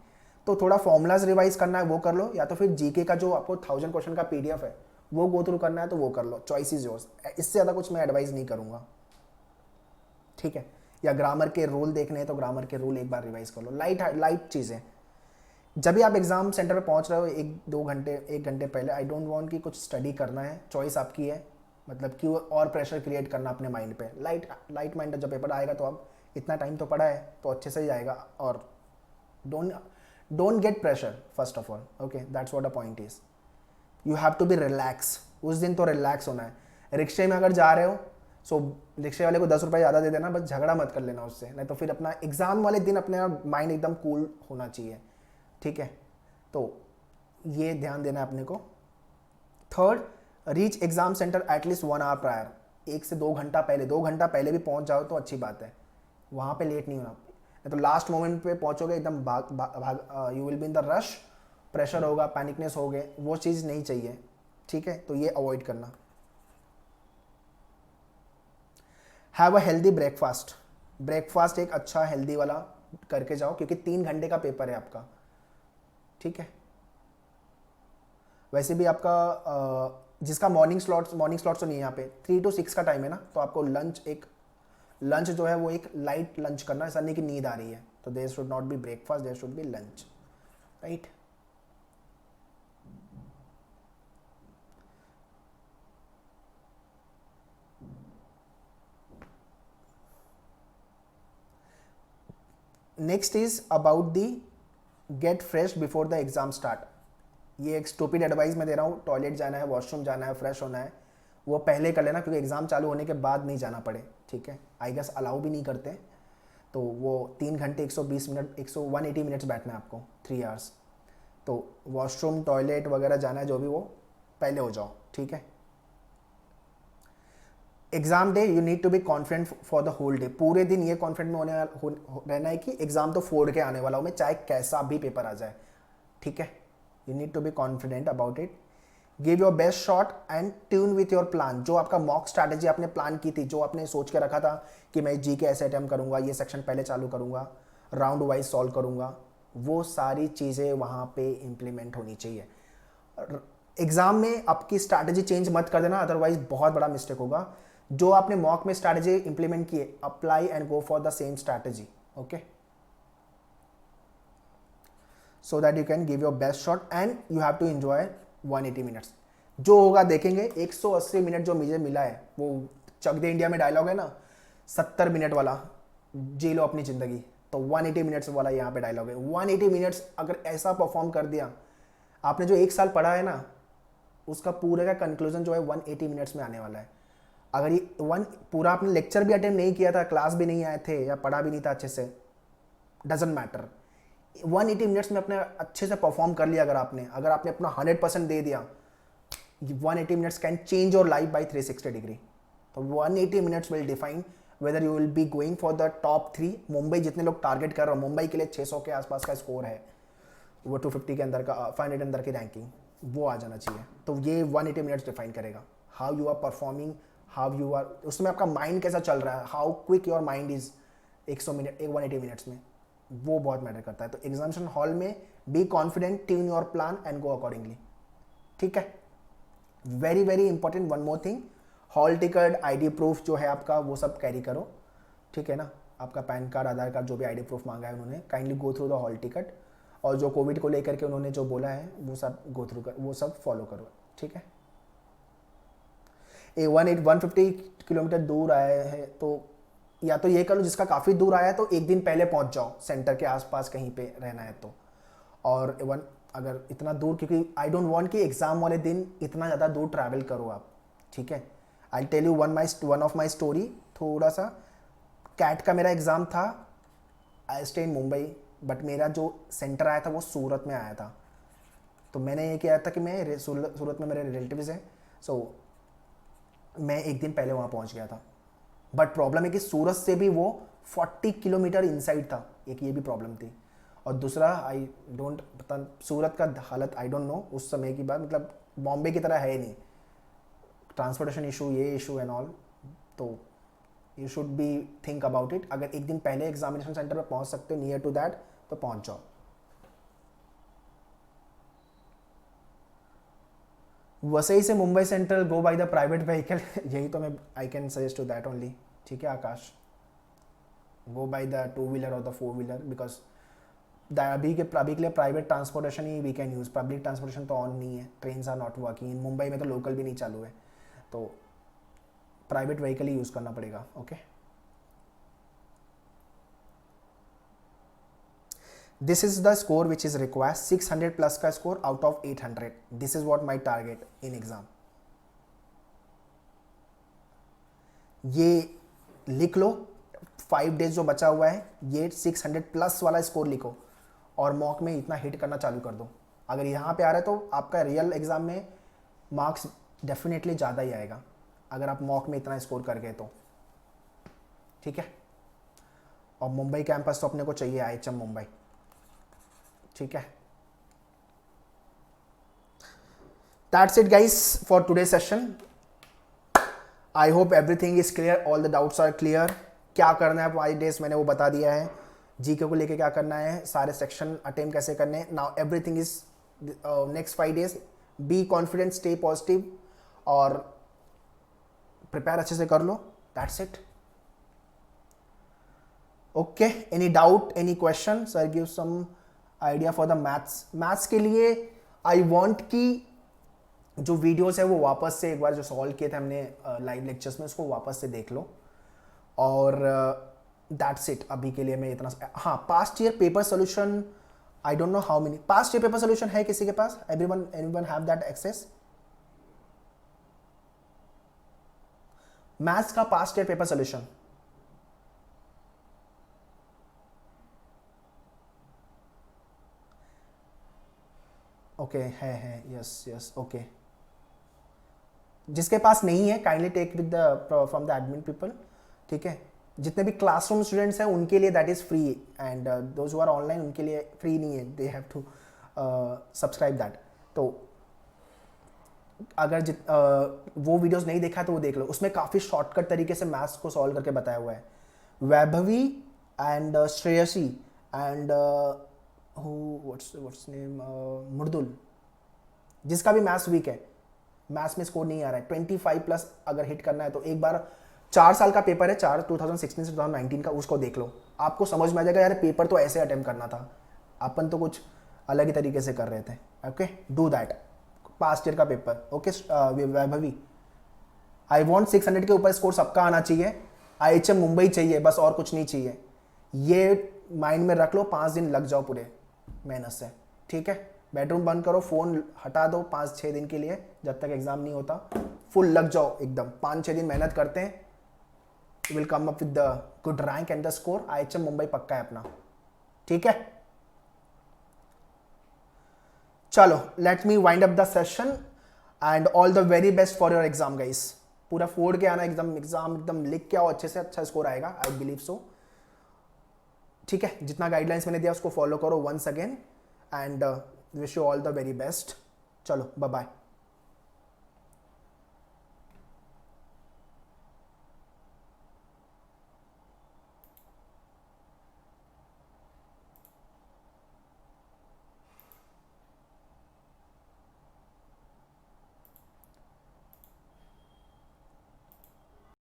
तो थोड़ा फॉर्मूलाज रिवाइज करना है वो कर लो, या तो फिर GK का जो आपको 1000 क्वेश्चन का PDF है वो गो थ्रू करना है तो वो कर लो, चॉइस इज योर्स। इससे ज़्यादा कुछ मैं एडवाइस नहीं करूँगा, ठीक है। या ग्रामर के रूल देखने हैं तो ग्रामर के रूल एक बार रिवाइज कर लो, लाइट चीज़ें। जब भी आप एग्जाम सेंटर पे पहुंच रहे हो 1 घंटे पहले, आई डोंट वांट कि कुछ स्टडी करना है, चॉइस आपकी है, मतलब कि और प्रेशर क्रिएट करना अपने माइंड पे। लाइट माइंड जब पेपर आएगा तो अब इतना टाइम तो पड़ा है तो अच्छे से ही आएगा। और don't get pressure first of all, okay, that's what a point is. You have to be relax, उस दिन तो रिलैक्स होना है। रिक्शे में अगर जा रहे हो सो रिक्शे वाले को 10 रुपये ज़्यादा दे देना, बस झगड़ा मत कर लेना उससे, नहीं तो फिर अपना एग्जाम वाले दिन अपने माइंड एकदम कूल होना चाहिए, ठीक है। तो ये ध्यान देना है अपने को। Third, reach exam centre at least 1 hour prior, 1 से 2 घंटा पहले। 2 घंटा पहले भी पहुंच जाओ तो अच्छी बात है, वहाँ पे लेट नहीं होना। नहीं तो लास्ट मोमेंट पे पहुंचोगे एकदम भाग you will be in the rush, pressure होगा, पैनिकनेस हो गए, वो चीज़ नहीं चाहिए, ठीक है। तो ये अवॉइड करना। Have a healthy breakfast. Breakfast एक अच्छा हेल्दी वाला करके जाओ, क्योंकि 3 घंटे का पेपर है आपका, ठीक है। वैसे भी आपका जिसका मॉर्निंग स्लॉट्स तो नहीं है यहाँ पे, 3 to 6 का टाइम है ना, तो आपको लंच जो है वो एक लाइट लंच करना, ऐसा नहीं कि नींद आ रही है, तो there should not be breakfast, there should be lunch, right. Next is about the get fresh before the exam start. ये एक स्टूपिड एडवाइस मैं दे रहा हूँ, टॉयलेट जाना है, वॉशरूम जाना है, फ्रेश होना है, वो पहले कर लेना, क्योंकि एग्जाम चालू होने के बाद नहीं जाना पड़े, ठीक है। आई गेस अलाउ भी नहीं करते, तो वो 3 घंटे 120 मिनट 180 मिनट्स बैठना है आपको, 3 आवर्स। तो वॉशरूम, टॉयलेट वगैरह जाना है जो भी, वो पहले हो जाओ, ठीक है। Exam day you need to be confident for the whole day. पूरे दिन ये कॉन्फिडेंट में रहना है कि एग्जाम तो फोड़ के आने वाला हूँ मैं, चाहे कैसा भी पेपर आ जाए, ठीक है। You need to be confident about it. Give your best shot and tune with your plan. जो आपका मॉक स्ट्रैटेजी आपने प्लान की थी, जो आपने सोच के रखा था कि मैं GK ऐसे अटेम्प्ट करूंगा, ये सेक्शन पहले चालू करूंगा, राउंड वाइज सॉल्व करूंगा, वो सारी चीज़ें वहाँ पे इम्प्लीमेंट होनी चाहिए। एग्जाम में आपकी स्ट्रैटेजी चेंज मत कर देना, अदरवाइज बहुत बड़ा मिस्टेक होगा। जो आपने मॉक में स्ट्रैटेजी इंप्लीमेंट की है, apply and go for the same strategy, okay. so that you can give your best shot and you have to enjoy 180 minutes. जो होगा देखेंगे. 180 मिनट जो मुझे मिला है, वो चक दे इंडिया में डायलॉग है ना 70 मिनट वाला, जी लो अपनी ज़िंदगी, तो 180 मिनट्स वाला यहाँ पे डायलॉग है. 180 मिनट्स अगर ऐसा परफॉर्म कर दिया, आपने जो 1 साल पढ़ा है ना, उसका पूरे का कंक्लूजन जो है 180 मिनट्स में आने वाला है. अगर ये पूरा आपने लेक्चर भी अटेंड नहीं किया था, क्लास भी नहीं आए थे या पढ़ा भी नहीं था अच्छे से, डजेंट मैटर. 180 मिनट्स में अपने अच्छे से परफॉर्म कर लिया. अगर आपने अपना 100% दे दिया, 180 minutes can change your life by 360 degree. तो 180 minutes will define whether you will be going for the top 3. Mumbai जितने लोग टारगेट कर रहे हो, मुंबई के लिए 600 के आसपास का स्कोर है, वो 250 के अंदर का 500 अंदर की रैंकिंग, वो आ जाना चाहिए. तो ये 180 मिनट्स डिफाइन करेगा how you are performing, how you are, उसमें आपका माइंड कैसा चल रहा है, how quick your mind is 180 minutes में, वो बहुत मैटर करता है. तो एग्जामिनेशन हॉल में be confident, tune your plan and go accordingly. ठीक है. Very very important one more thing, hall ticket, ID proof जो है आपका, वो सब कैरी करो. ठीक है ना. आपका पैन कार्ड, आधार कार्ड, जो भी आईडी प्रूफ मांगा है उन्होंने, kindly go through the hall ticket. और जो कोविड को लेकर के उन्होंने जो बोला है वो सब गो थ्रू कर, वो सब फॉलो करो. ठीक है. 150 किलोमीटर दूर आए हैं तो या तो ये कर लो, जिसका काफ़ी दूर आया है तो एक दिन पहले पहुंच जाओ, सेंटर के आसपास कहीं पे रहना है तो. और अगर इतना दूर, क्योंकि आई डोंट वांट कि एग्ज़ाम वाले दिन इतना ज़्यादा दूर ट्रैवल करो आप. ठीक है. I tell you one of my story. थोड़ा सा कैट का मेरा एग्ज़ाम था, I stay in Mumbai, but मेरा जो सेंटर आया था वो सूरत में आया था. तो मैंने ये किया था कि मैं सूरत में मेरे रिलेटिव्स हैं, सो मैं एक दिन पहले वहाँ पहुँच गया था. बट प्रॉब्लम है कि सूरत से भी वो 40 किलोमीटर इनसाइड था. एक ये भी प्रॉब्लम थी. और दूसरा, आई डोंट पता सूरत का हालत, आई डोंट नो उस समय की बात, मतलब बॉम्बे की तरह है नहीं, ट्रांसपोर्टेशन इशू, ये इशू एंड ऑल. तो you should be think about it. अगर एक दिन पहले एग्जामिनेशन सेंटर पर पहुँच सकते हो, नियर टू दैट, तो पहुँच जाओ. वसई से Mumbai central go by the private vehicle. यही तो मैं I can suggest to that only. ठीक है Aakash, go by the 2 wheeler और द 4 व्हीलर, बिकॉज अभी के लिए प्राइवेट ट्रांसपोर्टेशन ही we can use. Public transportation तो ऑन नहीं है, trains are not working in Mumbai में, तो लोकल भी नहीं चालू है, तो प्राइवेट व्हीकल ही यूज़ करना पड़ेगा. Okay. This is the score which is required, 600 plus का score out of 800. This is what my target in exam. ये लिख लो, 5 days जो बचा हुआ है, ये 600 प्लस वाला स्कोर लिखो और मॉक में इतना हिट करना चालू कर दो. अगर यहाँ पे आ रहा है तो आपका रियल एग्जाम में मार्क्स डेफिनेटली ज़्यादा ही आएगा, अगर आप मॉक में इतना स्कोर कर गए तो. ठीक है. और मुंबई कैंपस तो अपने को चाहिए, IHM मुंबई. ठीक है. That's it guys for today's session. I hope everything is clear, all the doubts are clear. क्या करना है 5 days मैंने वो बता दिया है. जीके को लेके क्या करना है, सारे सेक्शन अटेम्प्ट कैसे करने हैं. Now everything is next 5 days. Be confident, stay positive और प्रिपेयर अच्छे से कर लो. That's it. Okay, any doubt, any question? Sir give some idea for the maths के लिए. आई वॉन्ट कि जो वीडियोस है वो वापस से एक बार जो सॉल्व किए थे हमने लाइव लेक्चर्स में, उसको वापस से देख लो. और दैट्स इट अभी के लिए. मैं इतना, हाँ, past year paper solution, I don't know how many past year paper solution है किसी के पास? Anyone have that access? Maths का past year paper solution. Okay है यस ओके. जिसके पास नहीं है kindly take with the from the admin people. ठीक है. जितने भी क्लासरूम स्टूडेंट्स हैं उनके लिए that is free, and those who are online उनके लिए फ्री नहीं है, they have to subscribe that. तो अगर वो वीडियोस नहीं देखा तो वो देख लो, उसमें काफ़ी शॉर्टकट तरीके से मैथ्स को सॉल्व करके बताया हुआ है. Vaibhavi and Shreyasi and what's name Mridul, जिसका भी मैथ्स वीक है, मैथ्स में स्कोर नहीं आ रहा है, 25 प्लस अगर हिट करना है तो एक बार 4 साल का पेपर है, 2016 से 2019 का, उसको देख लो. आपको समझ में आ जाएगा यार पेपर तो ऐसे अटेम्प्ट करना था, अपन तो कुछ अलग ही तरीके से कर रहे थे. Okay, do that. Past year का paper. Okay Vaibhavi, I want 600 के ऊपर स्कोर सबका आना चाहिए. IHM मुंबई चाहिए बस, और कुछ नहीं चाहिए. ये माइंड में रख लो. 5 दिन लग जाओ पूरे मेहनत से. ठीक है, बेडरूम बंद करो, फोन हटा दो 5-6 दिन के लिए, जब तक एग्जाम नहीं होता. फुल लग जाओ एकदम. 5-6 दिन मेहनत करते हैं, will come up with the good rank and the score. IHM Mumbai पक्का है अपना. ठीक है, चलो let me wind up the session and all the very best for your exam guys. पूरा फोड़ के आना, एग्जाम एकदम लिख के आओ अच्छे से, अच्छा स्कोर आएगा, आई बिलीव सो. ठीक है, जितना गाइडलाइंस मैंने दिया उसको फॉलो करो once again and wish you all the very best. चलो बाय बाय.